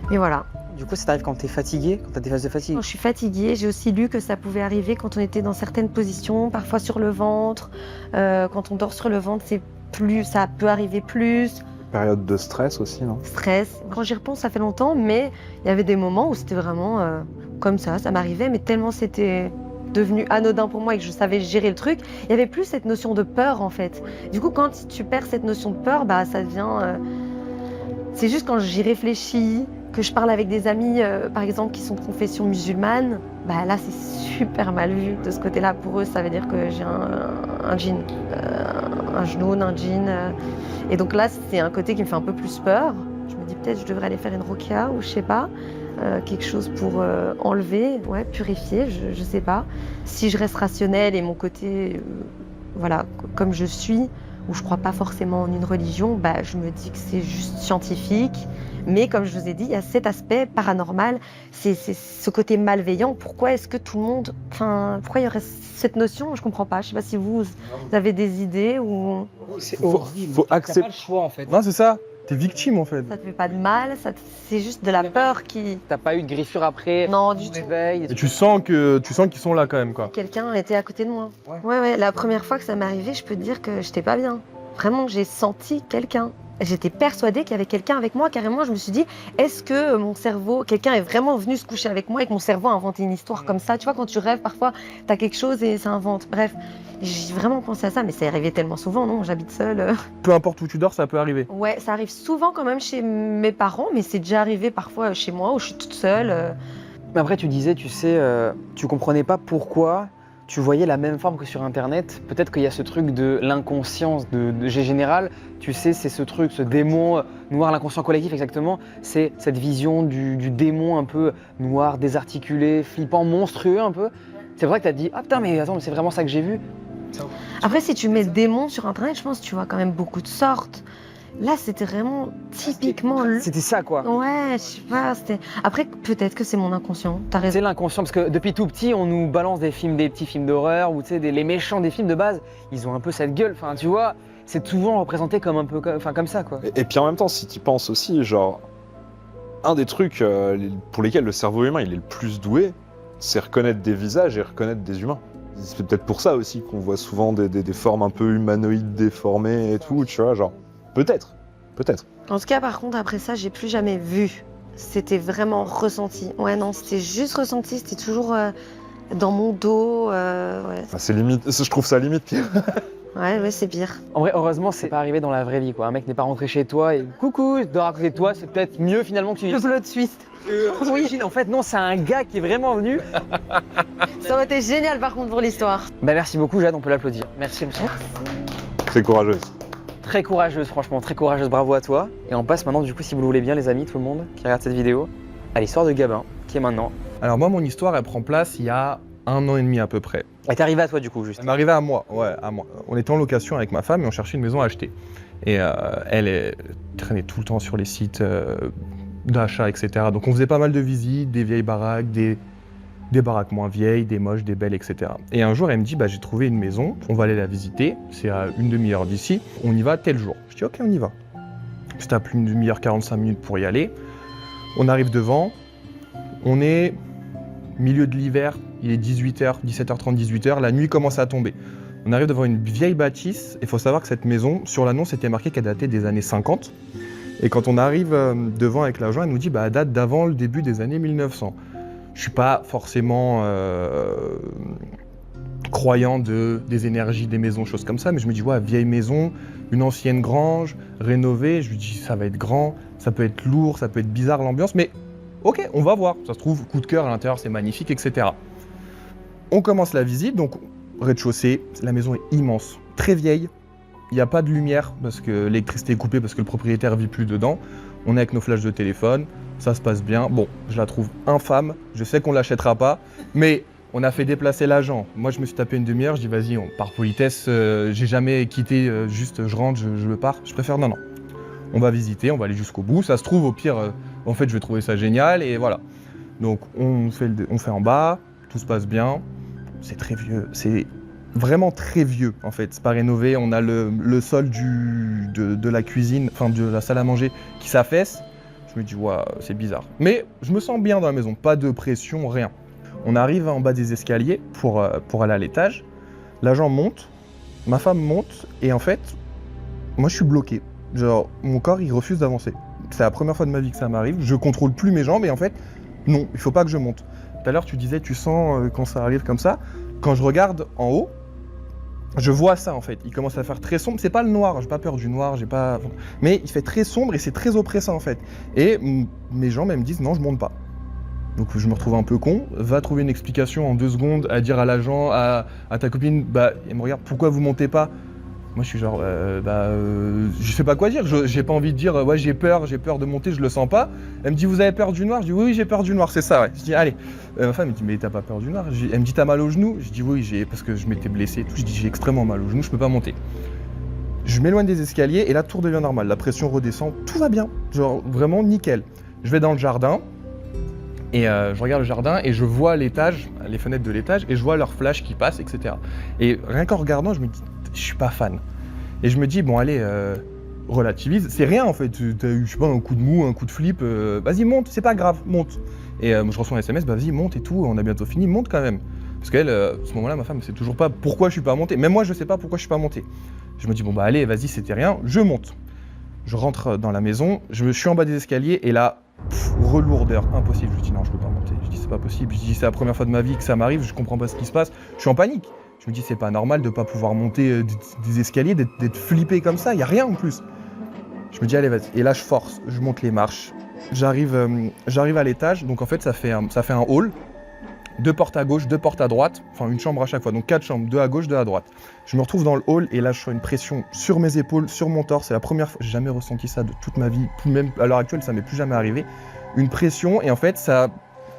voilà. Du coup, ça t'arrive quand t'es fatigué, quand t'as des phases de fatigue? Quand je suis fatiguée, j'ai aussi lu que ça pouvait arriver quand on était dans certaines positions, parfois sur le ventre, quand on dort sur le ventre, ça peut arriver plus. Période de stress aussi, non? Stress. Quand j'y repense, ça fait longtemps, mais il y avait des moments où c'était vraiment comme ça m'arrivait, mais tellement c'était devenu anodin pour moi et que je savais gérer le truc, il y avait plus cette notion de peur en fait. Du coup, quand tu perds cette notion de peur, bah ça devient... C'est juste quand j'y réfléchis, que je parle avec des amis, par exemple, qui sont de confession musulmane, bah là c'est super mal vu de ce côté-là. Pour eux, ça veut dire que j'ai un djinn, un genou, un djinn. Et donc là, c'est un côté qui me fait un peu plus peur. Je me dis peut-être je devrais aller faire une ruqya ou je sais pas, quelque chose pour enlever, ouais, purifier, je sais pas. Si je reste rationnelle et mon côté, voilà, comme je suis, où je crois pas forcément en une religion, bah je me dis que c'est juste scientifique. Mais comme je vous ai dit, il y a cet aspect paranormal, c'est ce côté malveillant. Pourquoi est-ce que tout le monde... Enfin, pourquoi il y aurait cette notion? Je comprends pas. Je sais pas si vous avez des idées ou... C'est horrible. Faut T'as accepter. pas le choix en fait. Non, c'est ça. T'es victime en fait. Ça te fait pas de mal, c'est juste de la peur qui... T'as pas eu de griffure après? Non, du tu tout. réveilles. Et tu sens qu'ils sont là quand même, quoi. Quelqu'un était à côté de moi. Ouais. Ouais. La première fois que ça m'est arrivé, je peux te dire que j'étais pas bien. Vraiment, j'ai senti quelqu'un. J'étais persuadée qu'il y avait quelqu'un avec moi. Carrément, je me suis dit, est-ce que mon cerveau, quelqu'un est vraiment venu se coucher avec moi et que mon cerveau a inventé une histoire comme ça? Tu vois, quand tu rêves, parfois, t'as quelque chose et ça invente. Bref, j'ai vraiment pensé à ça, mais ça est arrivé tellement souvent, non? J'habite seule. Peu importe où tu dors, ça peut arriver. Ouais, ça arrive souvent quand même chez mes parents, mais c'est déjà arrivé parfois chez moi où je suis toute seule. Mais après, tu disais, tu sais, tu comprenais pas pourquoi tu voyais la même forme que sur Internet. Peut-être qu'il y a ce truc de l'inconscience de général. Tu sais, c'est ce truc, ce démon noir, l'inconscient collectif exactement. C'est cette vision du démon un peu noir, désarticulé, flippant, monstrueux un peu. C'est vrai que t'as dit, ah putain, mais attends, mais c'est vraiment ça que j'ai vu. Après, si tu mets démon sur Internet, je pense que tu vois quand même beaucoup de sortes. Là, c'était vraiment typiquement... C'était ça, quoi. Ouais, je sais pas, c'était... Après, peut-être que c'est mon inconscient, t'as raison. C'est l'inconscient, parce que depuis tout petit, on nous balance des petits films d'horreur, ou tu sais, les méchants des films de base, ils ont un peu cette gueule, enfin, tu vois, c'est souvent représenté comme un peu, comme ça, quoi. Et puis en même temps, si tu penses aussi, genre, un des trucs pour lesquels le cerveau humain il est le plus doué, c'est reconnaître des visages et reconnaître des humains. C'est peut-être pour ça aussi qu'on voit souvent des formes un peu humanoïdes déformées et tout, tu vois, genre, peut-être. En tout cas, par contre, après ça, j'ai plus jamais vu. C'était vraiment ressenti. Ouais, non, c'était juste ressenti, c'était toujours dans mon dos. Ouais. Enfin, c'est limite, je trouve ça limite pire. Ouais, c'est pire. En vrai, heureusement, c'est pas arrivé dans la vraie vie, quoi. Un mec n'est pas rentré chez toi et coucou, je dors à côté de toi, c'est peut-être mieux finalement que tu Le plot twist. Oui, en fait, non, c'est un gars qui est vraiment venu. Ça aurait été génial, par contre, pour l'histoire. Bah, merci beaucoup, Jade, on peut l'applaudir. Merci, monsieur. C'est courageux. Très courageuse, franchement, très courageuse, bravo à toi. Et on passe maintenant, du coup, si vous le voulez bien, les amis, tout le monde qui regarde cette vidéo, à l'histoire de Gabin, qui est maintenant. Alors moi, mon histoire, elle prend place il y a 1 an et demi à peu près. Elle t'est arrivée à toi, du coup, juste. Elle m'est arrivée à moi, ouais, à moi. On était en location avec ma femme et on cherchait une maison à acheter. Et elle traînait tout le temps sur les sites d'achat, etc. Donc on faisait pas mal de visites, des vieilles baraques, des baraques moins vieilles, des moches, des belles, etc. Et un jour, elle me dit, bah, j'ai trouvé une maison, on va aller la visiter, c'est à une demi-heure d'ici, on y va tel jour. Je dis, ok, on y va. Je tape une demi-heure, 45 minutes pour y aller. On arrive devant, on est milieu de l'hiver, il est 18h, 17h30, 18h, la nuit commence à tomber. On arrive devant une vieille bâtisse, et il faut savoir que cette maison, sur l'annonce, était marqué qu'elle datait des années 50. Et quand on arrive devant avec l'agent, elle nous dit, bah, elle date d'avant le début des années 1900. Je suis pas forcément croyant des énergies des maisons, choses comme ça, mais je me dis, ouais, vieille maison, une ancienne grange, rénovée, je lui dis, ça va être grand, ça peut être lourd, ça peut être bizarre l'ambiance, mais ok, on va voir. Ça se trouve, coup de cœur à l'intérieur, c'est magnifique, etc. On commence la visite, donc rez-de-chaussée, la maison est immense, très vieille. Il n'y a pas de lumière parce que l'électricité est coupée parce que le propriétaire vit plus dedans. On est avec nos flashs de téléphone, ça se passe bien. Bon, je la trouve infâme, je sais qu'on ne l'achètera pas, mais on a fait déplacer l'agent. Moi, je me suis tapé une demi-heure, je dis vas-y, par politesse, j'ai jamais quitté, juste je rentre, je pars. Je préfère non. On va visiter, on va aller jusqu'au bout. Ça se trouve, au pire, en fait, je vais trouver ça génial et voilà. Donc, on fait en bas, tout se passe bien. C'est très vieux, c'est vraiment très vieux en fait. C'est pas rénové, on a le sol de la cuisine, enfin de la salle à manger qui s'affaisse. Je me dis, ouais, c'est bizarre. Mais je me sens bien dans la maison, pas de pression, rien. On arrive en bas des escaliers pour aller à l'étage. L'agent monte, ma femme monte, et en fait, moi je suis bloqué. Genre, mon corps il refuse d'avancer. C'est la première fois de ma vie que ça m'arrive. Je contrôle plus mes jambes, et en fait, non, il faut pas que je monte. Tout à l'heure, tu disais, tu sens quand ça arrive comme ça. Quand je regarde en haut, je vois ça en fait. Il commence à faire très sombre. C'est pas le noir, j'ai pas peur du noir, j'ai pas. Mais il fait très sombre et c'est très oppressant en fait. Et mes jambes, elles me disent non, je monte pas. Donc je me retrouve un peu con. Va trouver une explication en 2 secondes à dire à l'agent, à ta copine, elle me regarde, pourquoi vous montez pas? Moi je suis genre, je sais pas quoi dire, j'ai pas envie de dire, ouais j'ai peur de monter, je le sens pas. Elle me dit, vous avez peur du noir? Je dis, oui j'ai peur du noir, c'est ça, ouais. Je dis, allez. Ma femme me dit, mais t'as pas peur du noir? Elle me dit, t'as mal au genou? Je dis, oui, parce que je m'étais blessé et tout. Je dis, j'ai extrêmement mal au genou, je peux pas monter. Je m'éloigne des escaliers et là tout redevient normal, la pression redescend, tout va bien, genre vraiment nickel. Je vais dans le jardin et je regarde le jardin et je vois l'étage, les fenêtres de l'étage, et je vois leurs flashs qui passent, etc. Et rien qu'en regardant, je me dis, je suis pas fan. Et je me dis, bon allez, relativise, c'est rien en fait, t'as eu, je sais pas, un coup de mou, un coup de flip, vas-y monte, c'est pas grave, monte. Et je reçois un SMS, vas-y monte et tout, on a bientôt fini, monte quand même. Parce qu'elle, à ce moment-là, ma femme, ne sait toujours pas pourquoi je suis pas monté. Même moi, je sais pas pourquoi je suis pas monté. Je me dis, bon bah allez, vas-y, c'était rien, je monte. Je rentre dans la maison, je suis en bas des escaliers et là, relourdeur, impossible. Je me dis, non, je peux pas monter. Je dis, c'est pas possible. Je dis, c'est la première fois de ma vie que ça m'arrive, je comprends pas ce qui se passe. Je suis en panique. Je me dis, c'est pas normal de pas pouvoir monter des escaliers, d'être flippé comme ça, il y a rien en plus. Je me dis, allez, vas-y. Et là, je force, je monte les marches. J'arrive à l'étage, donc en fait, ça fait un hall. 2 portes à gauche, 2 portes à droite, enfin une chambre à chaque fois, donc 4 chambres, 2 à gauche, 2 à droite. Je me retrouve dans le hall et là je sens une pression sur mes épaules, sur mon torse, c'est la première fois, j'ai jamais ressenti ça de toute ma vie, même à l'heure actuelle ça m'est plus jamais arrivé. Une pression et en fait ça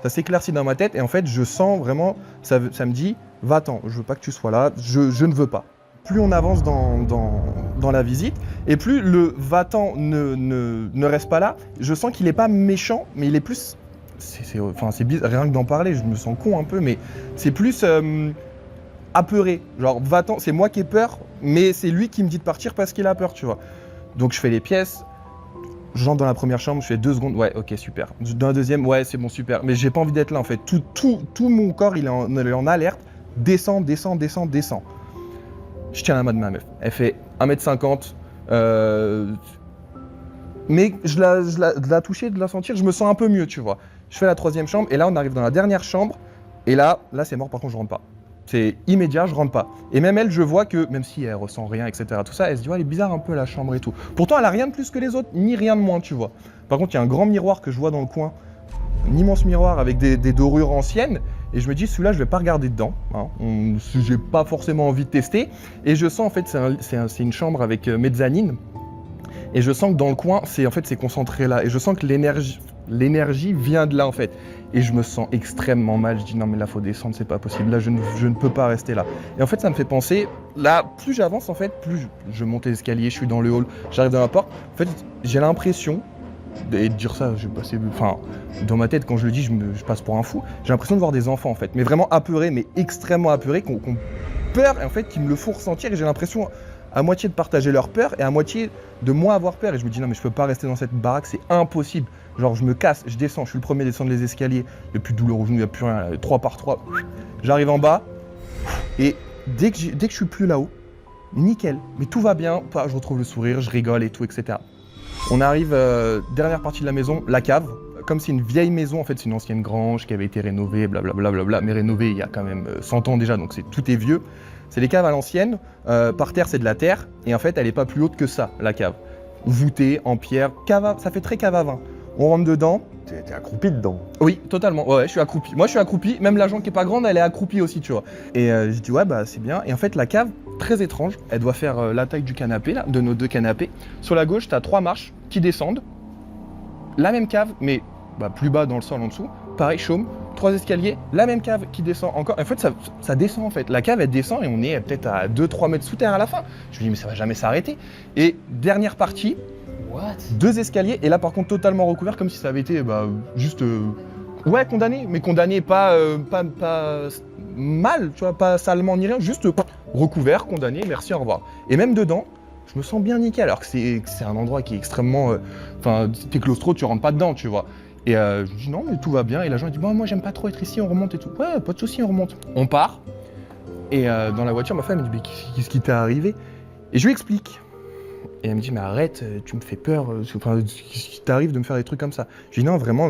s'éclaircit dans ma tête et en fait je sens vraiment, ça me dit, va-t'en, je veux pas que tu sois là, je ne veux pas. Plus on avance dans la visite et plus le va-t'en ne reste pas là, je sens qu'il est pas méchant mais il est plus... C'est bizarre, rien que d'en parler, je me sens con un peu, mais c'est plus apeuré. Genre, va-t'en, c'est moi qui ai peur, mais c'est lui qui me dit de partir parce qu'il a peur, tu vois. Donc je fais les pièces, j'entre dans la première chambre, je fais 2 secondes, ouais, ok, super. Dans la deuxième, ouais, c'est bon, super. Mais j'ai pas envie d'être là, en fait. Tout mon corps, il est en alerte. Descends. Je tiens la main de ma meuf. Elle fait 1m50. Mais de la toucher, de la sentir, je me sens un peu mieux, tu vois. Je fais la 3e chambre et là on arrive dans la dernière chambre et là c'est mort, par contre je rentre pas. C'est immédiat, je rentre pas. Et même elle, je vois que, même si elle ressent rien, etc., tout ça, elle se dit, ouais, elle est bizarre un peu la chambre et tout. Pourtant elle a rien de plus que les autres, ni rien de moins, tu vois. Par contre il y a un grand miroir que je vois dans le coin, un immense miroir avec des dorures anciennes, et je me dis, celui-là je vais pas regarder dedans, hein. J'ai pas forcément envie de tester, et je sens en fait, c'est une chambre avec mezzanine, et je sens que dans le coin, c'est concentré là, et je sens que l'énergie vient de là en fait. Et je me sens extrêmement mal, je dis non mais là faut descendre, c'est pas possible, là je ne peux pas rester là. Et en fait ça me fait penser, là plus j'avance en fait, plus je monte les escaliers, je suis dans le hall, j'arrive dans la porte, en fait j'ai l'impression, et de dire ça, dans ma tête quand je le dis je passe pour un fou, j'ai l'impression de voir des enfants en fait, mais vraiment apeurés, mais extrêmement apeurés, qui ont peur et en fait qui me le font ressentir et j'ai l'impression à moitié de partager leur peur et à moitié de moi avoir peur. Et je me dis non mais je peux pas rester dans cette baraque, c'est impossible. Genre je me casse, je descends, je suis le premier à descendre les escaliers, le plus douloureux au genou, il n'y a plus rien, là, 3 par 3. J'arrive en bas et dès que je suis plus là-haut, nickel, mais tout va bien, je retrouve le sourire, je rigole et tout, etc. On arrive, dernière partie de la maison, la cave. Comme c'est une vieille maison, en fait c'est une ancienne grange qui avait été rénovée, blablabla, mais rénovée il y a quand même 100 ans déjà, donc tout est vieux. C'est les caves à l'ancienne, par terre c'est de la terre, et en fait elle est pas plus haute que ça, la cave. Voûtée, en pierre, ça fait très cave à vin. On rentre dedans, t'es accroupi dedans. Oui, totalement. Ouais, je suis accroupi. Moi, je suis accroupi. Même l'agent qui est pas grande, elle est accroupie aussi, tu vois. Et je dis ouais, bah c'est bien. Et en fait, la cave, très étrange. Elle doit faire la taille du canapé, là, de nos 2 canapés. Sur la gauche, t'as 3 marches qui descendent. La même cave, mais plus bas dans le sol en dessous. Pareil, chaume. 3 escaliers, la même cave qui descend encore. En fait, ça descend en fait. La cave, elle descend et on est peut-être à 2-3 mètres sous terre à la fin. Je me dis, mais ça va jamais s'arrêter. Et dernière partie, 2 escaliers. Et là, par contre, totalement recouvert, comme si ça avait été juste. Ouais, condamné. Mais condamné pas mal, tu vois, pas salement ni rien. Juste recouvert, condamné, merci, au revoir. Et même dedans, je me sens bien nickel. Alors que c'est un endroit qui est extrêmement. Enfin, t'es claustro, tu rentres pas dedans, tu vois. Et je dis non mais tout va bien et l'agent dit bon moi j'aime pas trop être ici, on remonte et tout. Ouais pas de souci, on remonte. On part et dans la voiture ma femme me dit mais qu'est-ce qui t'est arrivé? Et je lui explique. Et elle me dit mais arrête, tu me fais peur, qu'est-ce qui t'arrive de me faire des trucs comme ça? Je dis non vraiment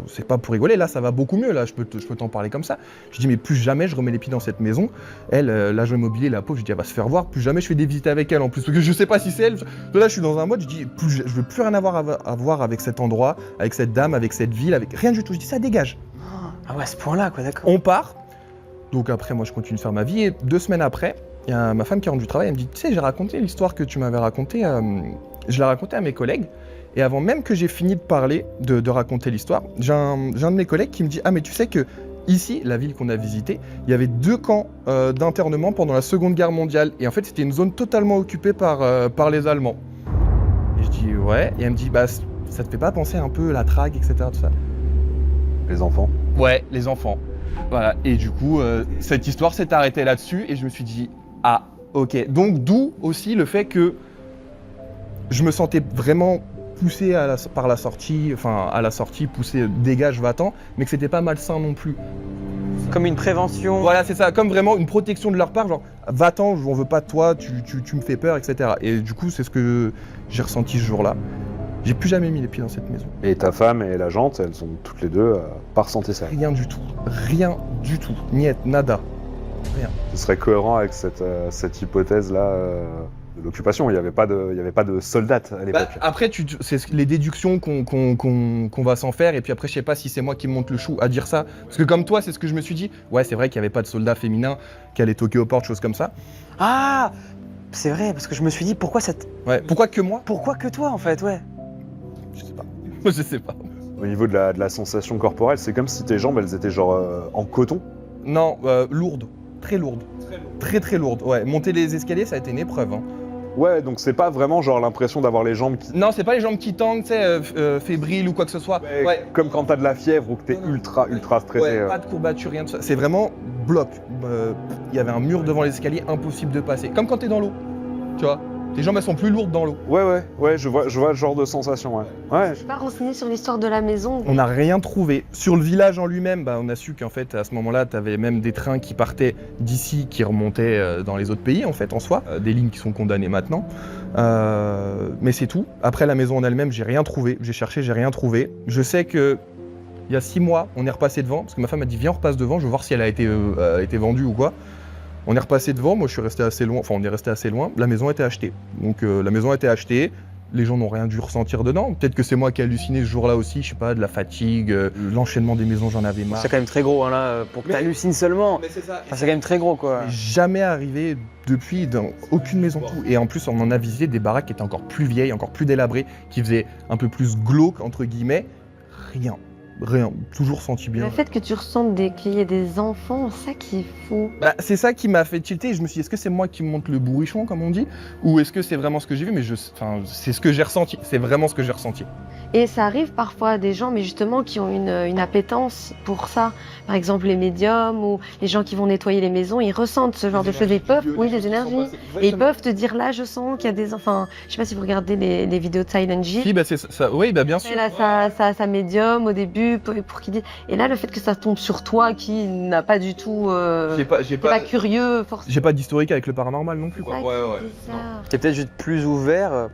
c'est pas pour rigoler, là ça va beaucoup mieux, là je peux t'en parler comme ça. Je dis mais plus jamais je remets les pieds dans cette maison. Elle, l'agent immobilier, la pauvre, je dis elle va se faire voir, plus jamais je fais des visites avec elle en plus, parce que je sais pas si c'est elle. Là je suis dans un mode, je dis je veux plus rien avoir à voir avec cet endroit, avec cette dame, avec cette ville, avec rien du tout. Je dis ça dégage. Ah ouais, à ce point-là quoi, d'accord. On part, donc après moi je continue de faire ma vie et 2 semaines après, il y a ma femme qui rentre du travail, elle me dit tu sais j'ai raconté l'histoire que tu m'avais racontée, je l'ai racontée à mes collègues. Et avant même que j'ai fini de parler, de raconter l'histoire, j'ai un de mes collègues qui me dit « Ah mais tu sais que ici, la ville qu'on a visitée, il y avait 2 camps d'internement pendant la Seconde Guerre mondiale. Et en fait, c'était une zone totalement occupée par les Allemands. » Et je dis « Ouais. » Et elle me dit « Bah, ça te fait pas penser un peu la traque, etc. tout ça ?» Les enfants. Ouais, les enfants. Voilà. Et du coup, cette histoire s'est arrêtée là-dessus et je me suis dit « Ah, ok. » Donc d'où aussi le fait que je me sentais vraiment poussé par la sortie, poussé dégage, va-t'en, mais que c'était pas malsain non plus. Comme une prévention. Voilà, c'est ça, comme vraiment une protection de leur part, genre va-t'en, on veut pas de toi, tu me fais peur, etc. Et du coup, c'est ce que j'ai ressenti ce jour-là. J'ai plus jamais mis les pieds dans cette maison. Et ta femme et l'agente, elles sont toutes les deux pas ressenti ça. Rien du tout, niet, nada, rien. Ce serait cohérent avec cette hypothèse-là de l'occupation. Il n'y avait pas de soldats à l'époque. Après, c'est les déductions qu'on va s'en faire. Et puis après, je sais pas si c'est moi qui me monte le chou à dire ça. Parce que comme toi, c'est ce que je me suis dit. Ouais, c'est vrai qu'il n'y avait pas de soldats féminins qui allaient toquer aux portes, choses comme ça. Ah, c'est vrai, parce que je me suis dit pourquoi cette. Ouais, pourquoi que moi? Pourquoi que toi en fait, ouais. Je sais pas. Je sais pas. Au niveau de la sensation corporelle, c'est comme si tes jambes, elles étaient genre en coton. Non, lourdes. Très lourdes. Très lourdes. Ouais, monter les escaliers, ça a été une épreuve. Hein. Ouais, donc c'est pas vraiment genre l'impression d'avoir les jambes qui... Non, c'est pas les jambes qui tanguent, tu sais, fébriles ou quoi que ce soit. Ouais. Comme quand t'as de la fièvre ou que t'es ultra stressé. Ouais, pas de courbature, rien de ça. C'est vraiment bloc. Il y avait un mur devant les escaliers, impossible de passer. Comme quand t'es dans l'eau, tu vois. Tes jambes, elles sont plus lourdes dans l'eau. Ouais, je vois le genre de sensation, ouais. Je suis pas renseignée sur l'histoire de la maison. On n'a rien trouvé. Sur le village en lui-même, on a su qu'en fait, à ce moment-là, t'avais même des trains qui partaient d'ici, qui remontaient dans les autres pays, en fait, en soi. Des lignes qui sont condamnées maintenant. Mais c'est tout. Après, la maison en elle-même, j'ai rien trouvé. J'ai cherché, j'ai rien trouvé. Je sais que il y a 6 mois, on est repassé devant, parce que ma femme m'a dit, viens, on repasse devant, je veux voir si elle a été vendue ou quoi. On est repassé devant, moi je suis resté assez loin, enfin on est resté assez loin, la maison a été achetée. Donc la maison a été achetée, les gens n'ont rien dû ressentir dedans. Peut-être que c'est moi qui ai halluciné ce jour-là aussi, je sais pas, de la fatigue, l'enchaînement des maisons, j'en avais marre. C'est quand même très gros hein, là, pour que t'hallucines seulement. Mais c'est ça. Enfin, c'est quand même très gros quoi. Jamais arrivé depuis dans aucune maison. Et en plus on en a visité des baraques qui étaient encore plus vieilles, encore plus délabrées, qui faisaient un peu plus glauque entre guillemets. Rien, toujours senti bien. Le fait que tu ressentes qu'il y ait des enfants, ça qui est fou. C'est ça qui m'a fait tilter. Je me suis dit, est-ce que c'est moi qui me monte le bourrichon, comme on dit, ou est-ce que c'est vraiment ce que j'ai vu? Mais c'est ce que j'ai ressenti. C'est vraiment ce que j'ai ressenti. Et ça arrive parfois à des gens, mais justement, qui ont une appétence pour ça. Par exemple, les médiums ou les gens qui vont nettoyer les maisons, ils ressentent ce genre de choses. Ils peuvent, les énergies. Et ils peuvent te dire, là, je sens qu'il y a des enfants. Je sais pas si vous regardez les vidéos de Silent J. Si, c'est ça. Oui, bien sûr. Et là, ça médium au début pour qu'il dise. Et là, le fait que ça tombe sur toi, qui n'a pas du tout. J'ai pas curieux, forcément. J'ai pas d'historique avec le paranormal non plus. Quoi. T'es peut-être juste plus ouvert.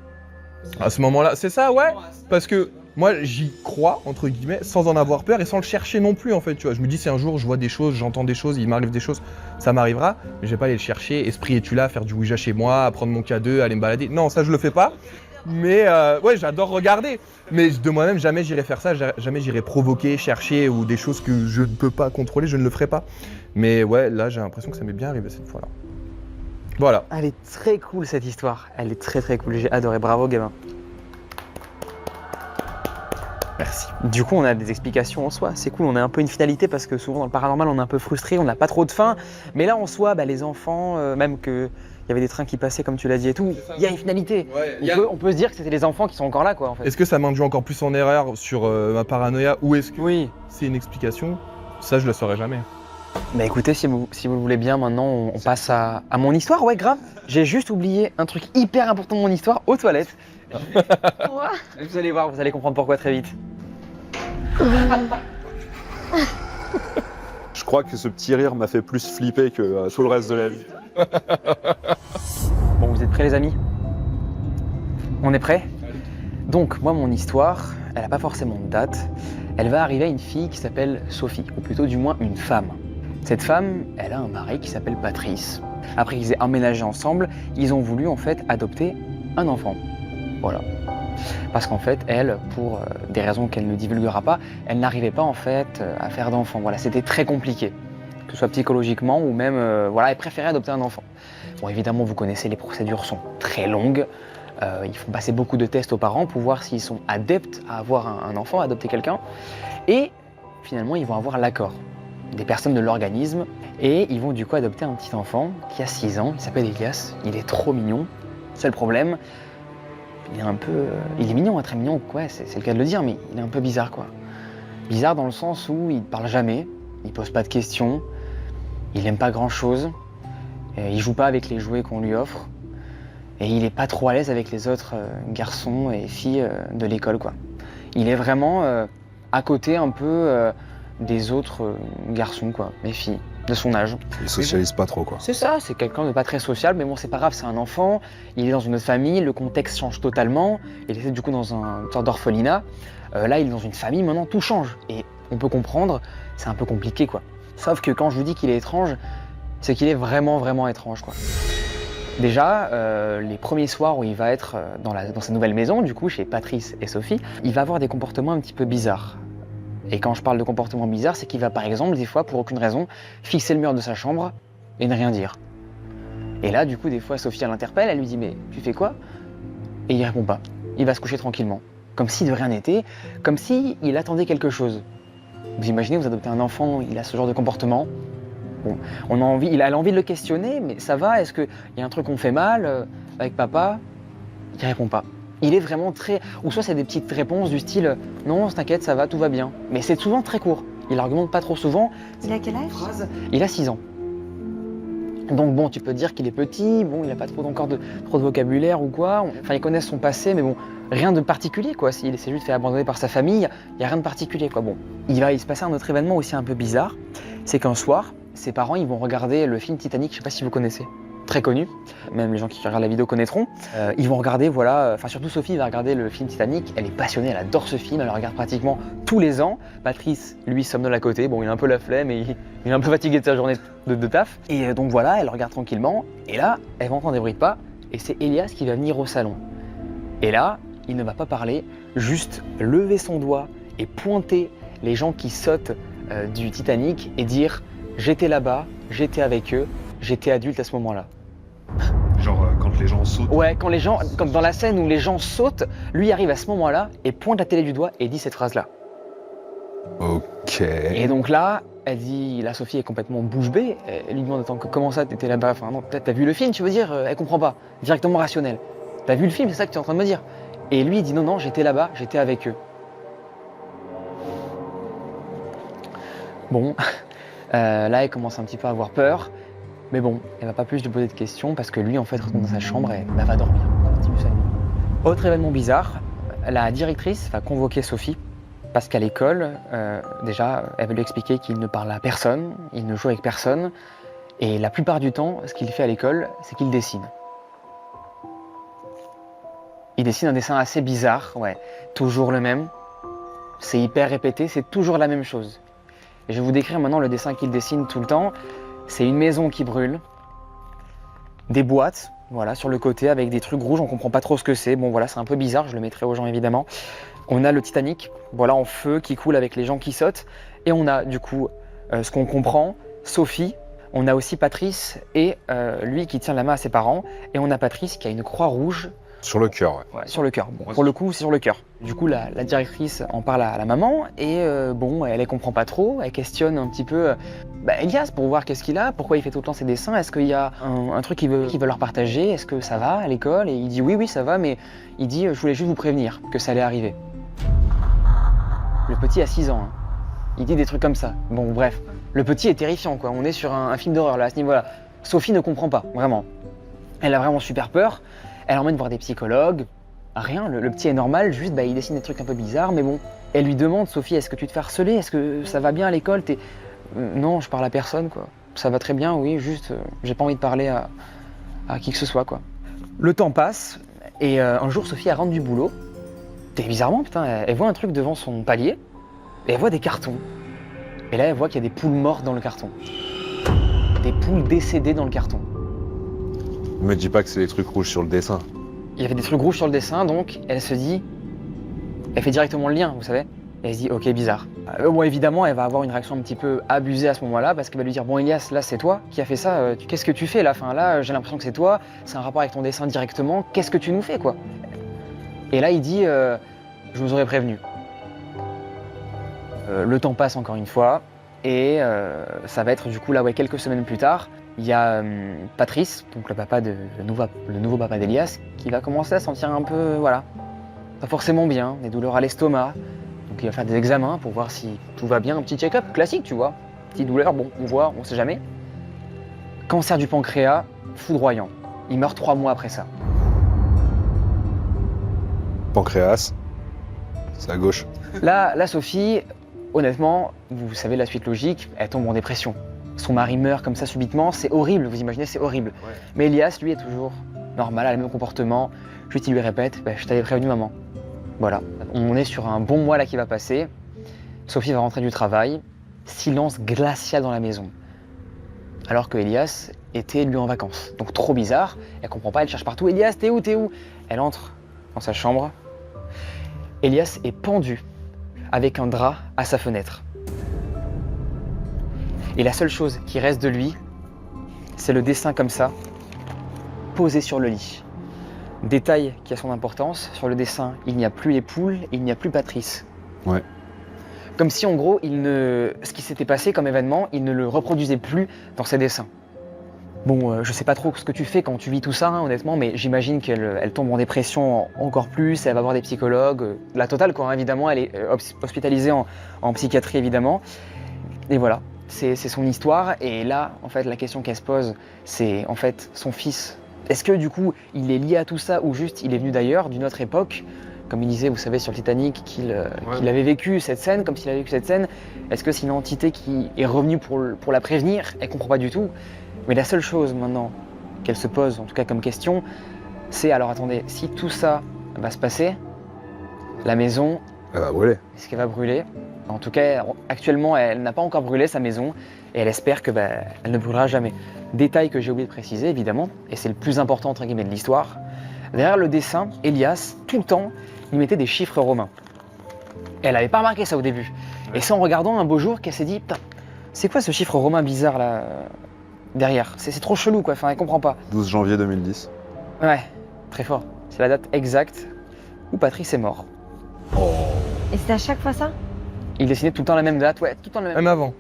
À ce moment-là, c'est ça, ouais. Parce que moi, j'y crois, entre guillemets, sans en avoir peur et sans le chercher non plus, en fait, tu vois. Je me dis, si un jour je vois des choses, j'entends des choses, il m'arrive des choses, ça m'arrivera, mais je vais pas aller le chercher, esprit es-tu là, faire du Ouija chez moi, prendre mon K2, aller me balader. Non, ça, je le fais pas. Mais ouais, j'adore regarder. Mais de moi-même, jamais j'irai faire ça, jamais j'irai provoquer, chercher ou des choses que je ne peux pas contrôler, je ne le ferai pas. Mais ouais, là, j'ai l'impression que ça m'est bien arrivé cette fois-là. Voilà. Elle est très cool cette histoire. Elle est très cool. J'ai adoré. Bravo, gamin. Merci. Du coup, on a des explications en soi. C'est cool. On a un peu une finalité parce que souvent dans le paranormal, on est un peu frustré, on n'a pas trop de faim. Mais là, en soi, les enfants, même que il y avait des trains qui passaient, comme tu l'as dit et tout, il y a une finalité. Ouais, On peut se dire que c'était les enfants qui sont encore là, quoi, en fait. Est-ce que ça m'induit encore plus en erreur sur ma paranoïa ou est-ce que Oui. c'est une explication? Ça, je le saurai jamais. Bah écoutez, si vous le voulez bien, maintenant, on passe à mon histoire. Ouais, grave. J'ai juste oublié un truc hyper important de mon histoire aux toilettes. Quoi? Vous allez voir, vous allez comprendre pourquoi très vite. Je crois que ce petit rire m'a fait plus flipper que tout le reste de la vie. Bon, vous êtes prêts, les amis? On est prêts? Donc, moi, mon histoire, elle n'a pas forcément de date. Elle va arriver à une fille qui s'appelle Sophie, ou plutôt du moins une femme. Cette femme, elle a un mari qui s'appelle Patrice. Après qu'ils aient emménagé ensemble, ils ont voulu en fait adopter un enfant. Voilà. Parce qu'en fait, elle, pour des raisons qu'elle ne divulguera pas, elle n'arrivait pas en fait à faire d'enfant. Voilà, c'était très compliqué, que ce soit psychologiquement ou même, voilà, elle préférait adopter un enfant. Bon, évidemment, vous connaissez, les procédures sont très longues. Ils font passer beaucoup de tests aux parents pour voir s'ils sont adeptes à avoir un enfant, à adopter quelqu'un. Et finalement, ils vont avoir l'accord des personnes de l'organisme. Et ils vont du coup adopter un petit enfant qui a 6 ans. Il s'appelle Elias. Il est trop mignon. Seul problème, il est mignon, très mignon, ouais, c'est le cas de le dire, mais il est un peu bizarre, quoi. Bizarre dans le sens où il parle jamais, il pose pas de questions, il aime pas grand-chose, il joue pas avec les jouets qu'on lui offre, et il est pas trop à l'aise avec les autres garçons et filles de l'école, quoi. Il est vraiment à côté un peu des autres garçons, quoi, les filles de son âge. Il socialise pas trop, quoi. C'est ça, c'est quelqu'un de pas très sociable, mais bon, c'est pas grave, c'est un enfant, il est dans une autre famille, le contexte change totalement, il était du coup dans une sorte d'orphelinat, là il est dans une famille, maintenant tout change, et on peut comprendre, c'est un peu compliqué, quoi. Sauf que quand je vous dis qu'il est étrange, c'est qu'il est vraiment étrange, quoi. Déjà, les premiers soirs où il va être dans sa nouvelle maison, du coup, chez Patrice et Sophie, il va avoir des comportements un petit peu bizarres. Et quand je parle de comportement bizarre, c'est qu'il va par exemple, des fois, pour aucune raison, fixer le mur de sa chambre et ne rien dire. Et là, du coup, des fois, Sophie l'interpelle, elle lui dit « Mais tu fais quoi ?» Et il répond pas. Il va se coucher tranquillement. Comme si de rien n'était, comme s'il attendait quelque chose. Vous imaginez, vous adoptez un enfant, il a ce genre de comportement. Bon, il a envie de le questionner, mais ça va, est-ce qu'il y a un truc qu'on fait mal avec papa? Il répond pas. Il est vraiment très... Ou soit c'est des petites réponses du style « Non, t'inquiète, ça va, tout va bien ». Mais c'est souvent très court. Il argumente pas trop souvent. Il a quel âge? Il a 6 ans. Donc bon, tu peux dire qu'il est petit, bon, il n'a pas trop de vocabulaire ou quoi. Enfin, il connaît son passé, mais bon, rien de particulier, quoi. S'il s'est juste fait abandonner par sa famille, il n'y a rien de particulier, quoi. Bon, il se passer un autre événement aussi un peu bizarre. C'est qu'un soir, ses parents, ils vont regarder le film Titanic, je sais pas si vous connaissez. Très connu, même les gens qui regardent la vidéo connaîtront. Ils vont regarder, voilà, enfin surtout Sophie va regarder le film Titanic, elle est passionnée, elle adore ce film, elle le regarde pratiquement tous les ans. Patrice, lui, somnole à côté, bon il a un peu la flemme et il est un peu fatigué de sa journée de taf. Et donc voilà, elle regarde tranquillement, et là, elle va entendre des bruits de pas, et c'est Elias qui va venir au salon. Et là, il ne va pas parler, juste lever son doigt et pointer les gens qui sautent du Titanic et dire « J'étais là-bas, j'étais avec eux, j'étais adulte à ce moment-là ». Genre quand les gens sautent. Ouais, comme dans la scène où les gens sautent, lui arrive à ce moment-là et pointe la télé du doigt et dit cette phrase-là. Ok. Et donc là, elle dit, la Sophie est complètement bouche bée. Elle lui demande, attends, comment ça, t'étais là-bas? Enfin non, t'as vu le film, tu veux dire? Elle comprend pas. Directement rationnel. T'as vu le film, c'est ça que tu es en train de me dire? Et lui, il dit, non, j'étais là-bas, j'étais avec eux. Bon, là, elle commence un petit peu à avoir peur. Mais bon, elle va pas plus lui poser de questions parce que lui, en fait, retourne dans sa chambre et va dormir. Continue sa nuit. Autre événement bizarre, la directrice va convoquer Sophie parce qu'à l'école, déjà, elle va lui expliquer qu'il ne parle à personne, il ne joue avec personne. Et la plupart du temps, ce qu'il fait à l'école, c'est qu'il dessine. Il dessine un dessin assez bizarre, ouais, toujours le même. C'est hyper répété, c'est toujours la même chose. Et je vais vous décrire maintenant le dessin qu'il dessine tout le temps. C'est une maison qui brûle, des boîtes, voilà, sur le côté avec des trucs rouges, on comprend pas trop ce que c'est. Bon voilà, c'est un peu bizarre, je le mettrai aux gens évidemment. On a le Titanic, voilà, en feu, qui coule avec les gens qui sautent. Et on a du coup, ce qu'on comprend, Sophie. On a aussi Patrice et lui qui tient la main à ses parents. Et on a Patrice qui a une croix rouge. Sur le cœur, ouais. Ouais, sur le cœur. Bon, pour le coup, c'est sur le cœur. Du coup, la directrice en parle à la maman et bon, elle comprend pas trop. Elle questionne un petit peu Elias pour voir qu'est-ce qu'il a, pourquoi il fait tout le temps ses dessins. Est-ce qu'il y a un truc qu'il veut leur partager? Est-ce que ça va à l'école? Et il dit oui, ça va, mais il dit je voulais juste vous prévenir que ça allait arriver. Le petit a 6 ans. Hein. Il dit des trucs comme ça. Bon, bref. Le petit est terrifiant, quoi. On est sur un film d'horreur là à ce niveau-là. Sophie ne comprend pas, vraiment. Elle a vraiment super peur. Elle emmène voir des psychologues, rien, le petit est normal, juste il dessine des trucs un peu bizarres, mais bon. Elle lui demande, Sophie, est-ce que tu te fais harceler? Est-ce que ça va bien à l'école? Non, je parle à personne, quoi. Ça va très bien, oui, juste, j'ai pas envie de parler à qui que ce soit, quoi. Le temps passe, et un jour, Sophie, elle rentre du boulot, et bizarrement, putain, elle voit un truc devant son palier, et elle voit des cartons. Et là, elle voit qu'il y a des poules mortes dans le carton. Des poules décédées dans le carton. Me dis pas que c'est les trucs rouges sur le dessin. Il y avait des trucs rouges sur le dessin, donc elle se dit, elle fait directement le lien, vous savez. Et elle se dit, ok, bizarre. Bon, évidemment, elle va avoir une réaction un petit peu abusée à ce moment-là, parce qu'elle va lui dire, bon, Elias, là, c'est toi qui as fait ça, qu'est-ce que tu fais là? Enfin, là, j'ai l'impression que c'est toi, c'est un rapport avec ton dessin directement, qu'est-ce que tu nous fais, quoi? Et là, il dit, je vous aurais prévenu. Le temps passe encore une fois, et ça va être du coup là, ouais, quelques semaines plus tard. Il y a Patrice, donc le nouveau papa d'Elias, qui va commencer à se sentir un peu, voilà, pas forcément bien, des douleurs à l'estomac. Donc il va faire des examens pour voir si tout va bien, un petit check-up classique, tu vois. Petite douleur, bon, on voit, on sait jamais. Cancer du pancréas, foudroyant. Il meurt 3 mois après ça. Pancréas, c'est à gauche. Là, Sophie, honnêtement, vous savez la suite logique, elle tombe en dépression. Son mari meurt comme ça subitement, c'est horrible, vous imaginez, c'est horrible. Ouais. Mais Elias, lui, est toujours normal, a le même comportement. Juste, il lui répète, je t'avais prévenu, maman. Voilà. On est sur un bon mois là qui va passer. Sophie va rentrer du travail. Silence glacial dans la maison. Alors que Elias était, lui, en vacances. Donc, trop bizarre. Elle comprend pas, elle cherche partout. Elias, t'es où? Elle entre dans sa chambre. Elias est pendu avec un drap à sa fenêtre. Et la seule chose qui reste de lui, c'est le dessin comme ça, posé sur le lit. Détail qui a son importance, sur le dessin, il n'y a plus les poules, il n'y a plus Patrice. Ouais. Comme si en gros, ce qui s'était passé comme événement, il ne le reproduisait plus dans ses dessins. Bon, je sais pas trop ce que tu fais quand tu vis tout ça, hein, honnêtement, mais j'imagine qu'elle tombe en dépression encore plus, elle va voir des psychologues, la totale quoi, hein, évidemment, elle est hospitalisée en psychiatrie évidemment. Et voilà. C'est son histoire, et là, en fait, la question qu'elle se pose, c'est en fait son fils. Est-ce que du coup, il est lié à tout ça, ou juste il est venu d'ailleurs, d'une autre époque? Comme il disait, vous savez, sur le Titanic, qu'il avait vécu cette scène, comme s'il avait vécu cette scène. Est-ce que c'est une entité qui est revenue pour la prévenir? Elle comprend pas du tout. Mais la seule chose maintenant qu'elle se pose, en tout cas comme question, c'est alors attendez, si tout ça va se passer, la maison, Elle va brûler. est-ce qu'elle va brûler? En tout cas, actuellement, elle n'a pas encore brûlé sa maison et elle espère que elle ne brûlera jamais. Détail que j'ai oublié de préciser, évidemment, et c'est le plus important entre guillemets de l'histoire. Derrière le dessin, Elias, tout le temps, il mettait des chiffres romains. Elle n'avait pas remarqué ça au début. Ouais. Et c'est en regardant un beau jour qu'elle s'est dit, putain, c'est quoi ce chiffre romain bizarre là derrière? C'est trop chelou quoi, enfin elle comprend pas. 12 janvier 2010. Ouais, très fort. C'est la date exacte où Patrice est mort. Oh. Et c'est à chaque fois ça? Il dessinait tout le temps la même date, ouais, tout le temps la même. Même avant.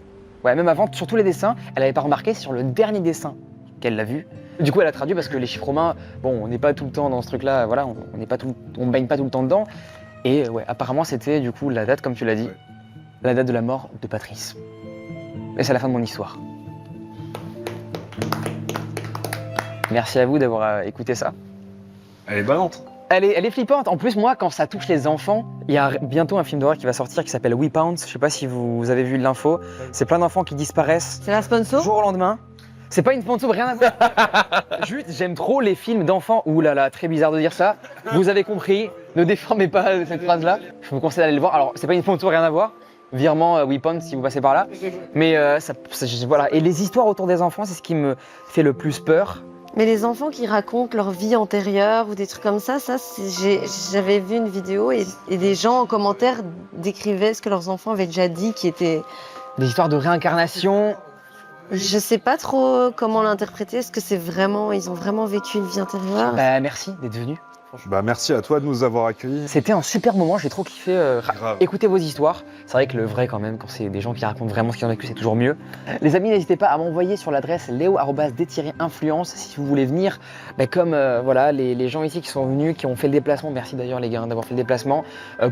Ouais, même avant, sur tous les dessins, elle n'avait pas remarqué sur le dernier dessin qu'elle l'a vu. Du coup, elle a traduit parce que les chiffres romains, bon, on n'est pas tout le temps dans ce truc-là, voilà, on baigne pas tout le temps dedans. Et ouais, apparemment, c'était du coup la date, comme tu l'as dit, la date de la mort de Patrice. Et c'est la fin de mon histoire. Merci à vous d'avoir écouté ça. Elle est ballante. Elle est flippante. En plus, moi, quand ça touche les enfants, il y a bientôt un film d'horreur qui va sortir qui s'appelle We Pounce. Je sais pas si vous avez vu l'info. C'est plein d'enfants qui disparaissent. C'est la sponsor? Du jour au lendemain. C'est pas une sponsor, rien à voir. Juste, j'aime trop les films d'enfants. Ouh là là, très bizarre de dire ça. Vous avez compris. Ne déformez pas cette phrase-là. Je vous conseille d'aller le voir. Alors, c'est pas une sponsor, rien à voir. Virement We Pounce si vous passez par là. Mais voilà. Et les histoires autour des enfants, c'est ce qui me fait le plus peur. Mais les enfants qui racontent leur vie antérieure ou des trucs comme ça, j'avais vu une vidéo et des gens en commentaire décrivaient ce que leurs enfants avaient déjà dit qui était... Des histoires de réincarnation. Je sais pas trop comment l'interpréter. Est-ce que c'est vraiment... Ils ont vraiment vécu une vie antérieure? Bah, merci d'être venu. Bah, merci à toi de nous avoir accueillis. C'était un super moment, j'ai trop kiffé Grave. écouter vos histoires. C'est vrai que le vrai quand même, quand c'est des gens qui racontent vraiment ce qu'ils ont vécu, c'est toujours mieux. Les amis, n'hésitez pas à m'envoyer sur l'adresse leo@d-influence si vous voulez venir. Bah, comme voilà, les gens ici qui sont venus, qui ont fait le déplacement, merci d'ailleurs les gars d'avoir fait le déplacement,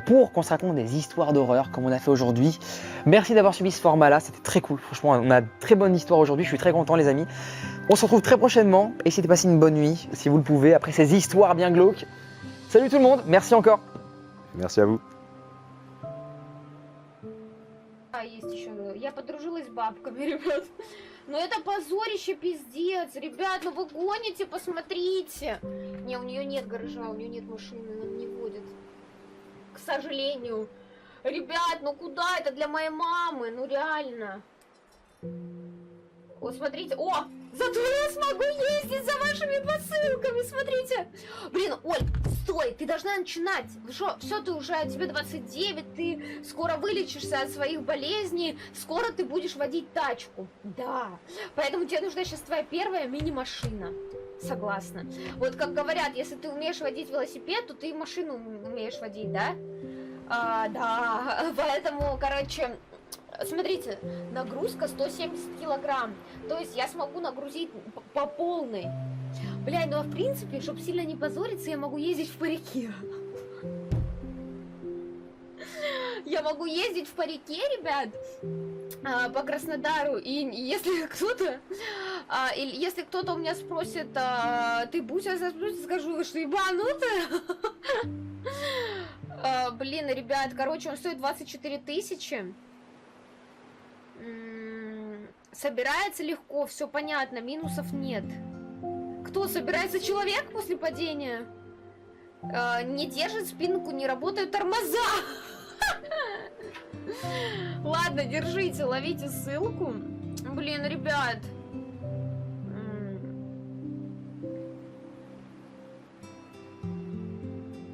pour qu'on se raconte des histoires d'horreur comme on a fait aujourd'hui. Merci d'avoir suivi ce format-là, c'était très cool. Franchement, on a de très bonne histoire aujourd'hui, je suis très content les amis. On se retrouve très prochainement. Essayez de passer une bonne nuit si vous le pouvez après ces histoires bien glauques. Salut tout le monde, merci encore. Merci à vous. А, есть еще. Я подружилась с бабками, ребят. Ну это позорище, пиздец. Ребят, ну вы гоните, посмотрите. Не, у нее нет гаража, у нее нет машины, она не водит. К сожалению. Ребят, ну куда это для моей мамы? Ну реально. Вот смотрите. О! Зато я смогу ездить за вашими посылками, смотрите. Блин, Оль, стой, ты должна начинать. Что, все, ты уже, тебе 29, ты скоро вылечишься от своих болезней, скоро ты будешь водить тачку. Да, поэтому тебе нужна сейчас твоя первая мини-машина. Согласна. Вот как говорят, если ты умеешь водить велосипед, то ты машину умеешь водить, да? Да, поэтому, короче... Смотрите, нагрузка 170 килограмм. То есть я смогу нагрузить по полной. Бля, ну а в принципе, чтобы сильно не позориться, я могу ездить в парике. Я могу ездить в парике, ребят, по Краснодару. И если кто-то у меня спросит, ты будешь, я скажу, что ебанутая. Блин, ребят, короче, он стоит 24 тысячи. Собирается легко, все понятно, минусов нет. Кто собирается? Человек после падения? Не держит спинку, не работают тормоза. Ладно, держите, ловите ссылку. Блин, ребят.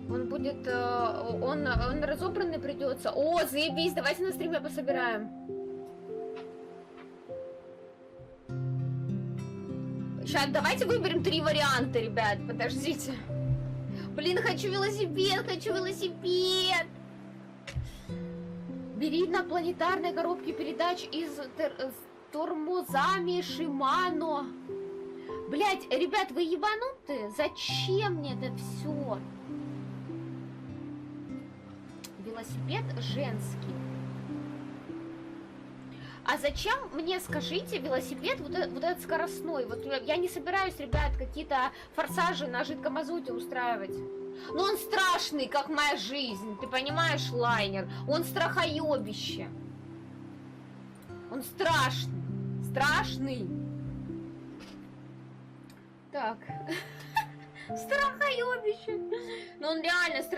Он будет... Он разобранный придется. О, заебись, давайте на стриме пособираем. Сейчас, давайте выберем 3 варианта, ребят. Подождите. Блин, хочу велосипед, хочу велосипед. Бери инопланетарные коробки передач из тормозами Шимано. Блять, ребят, вы ебанутые? Зачем мне это все? Велосипед женский. А зачем мне, скажите, велосипед вот этот скоростной? Вот я не собираюсь, ребят, какие-то форсажи на жидком азоте устраивать. Но он страшный, как моя жизнь. Ты понимаешь, лайнер? Он страхоебище. Он страшный. Страшный. Так. Страхоебище. Но он реально страшный.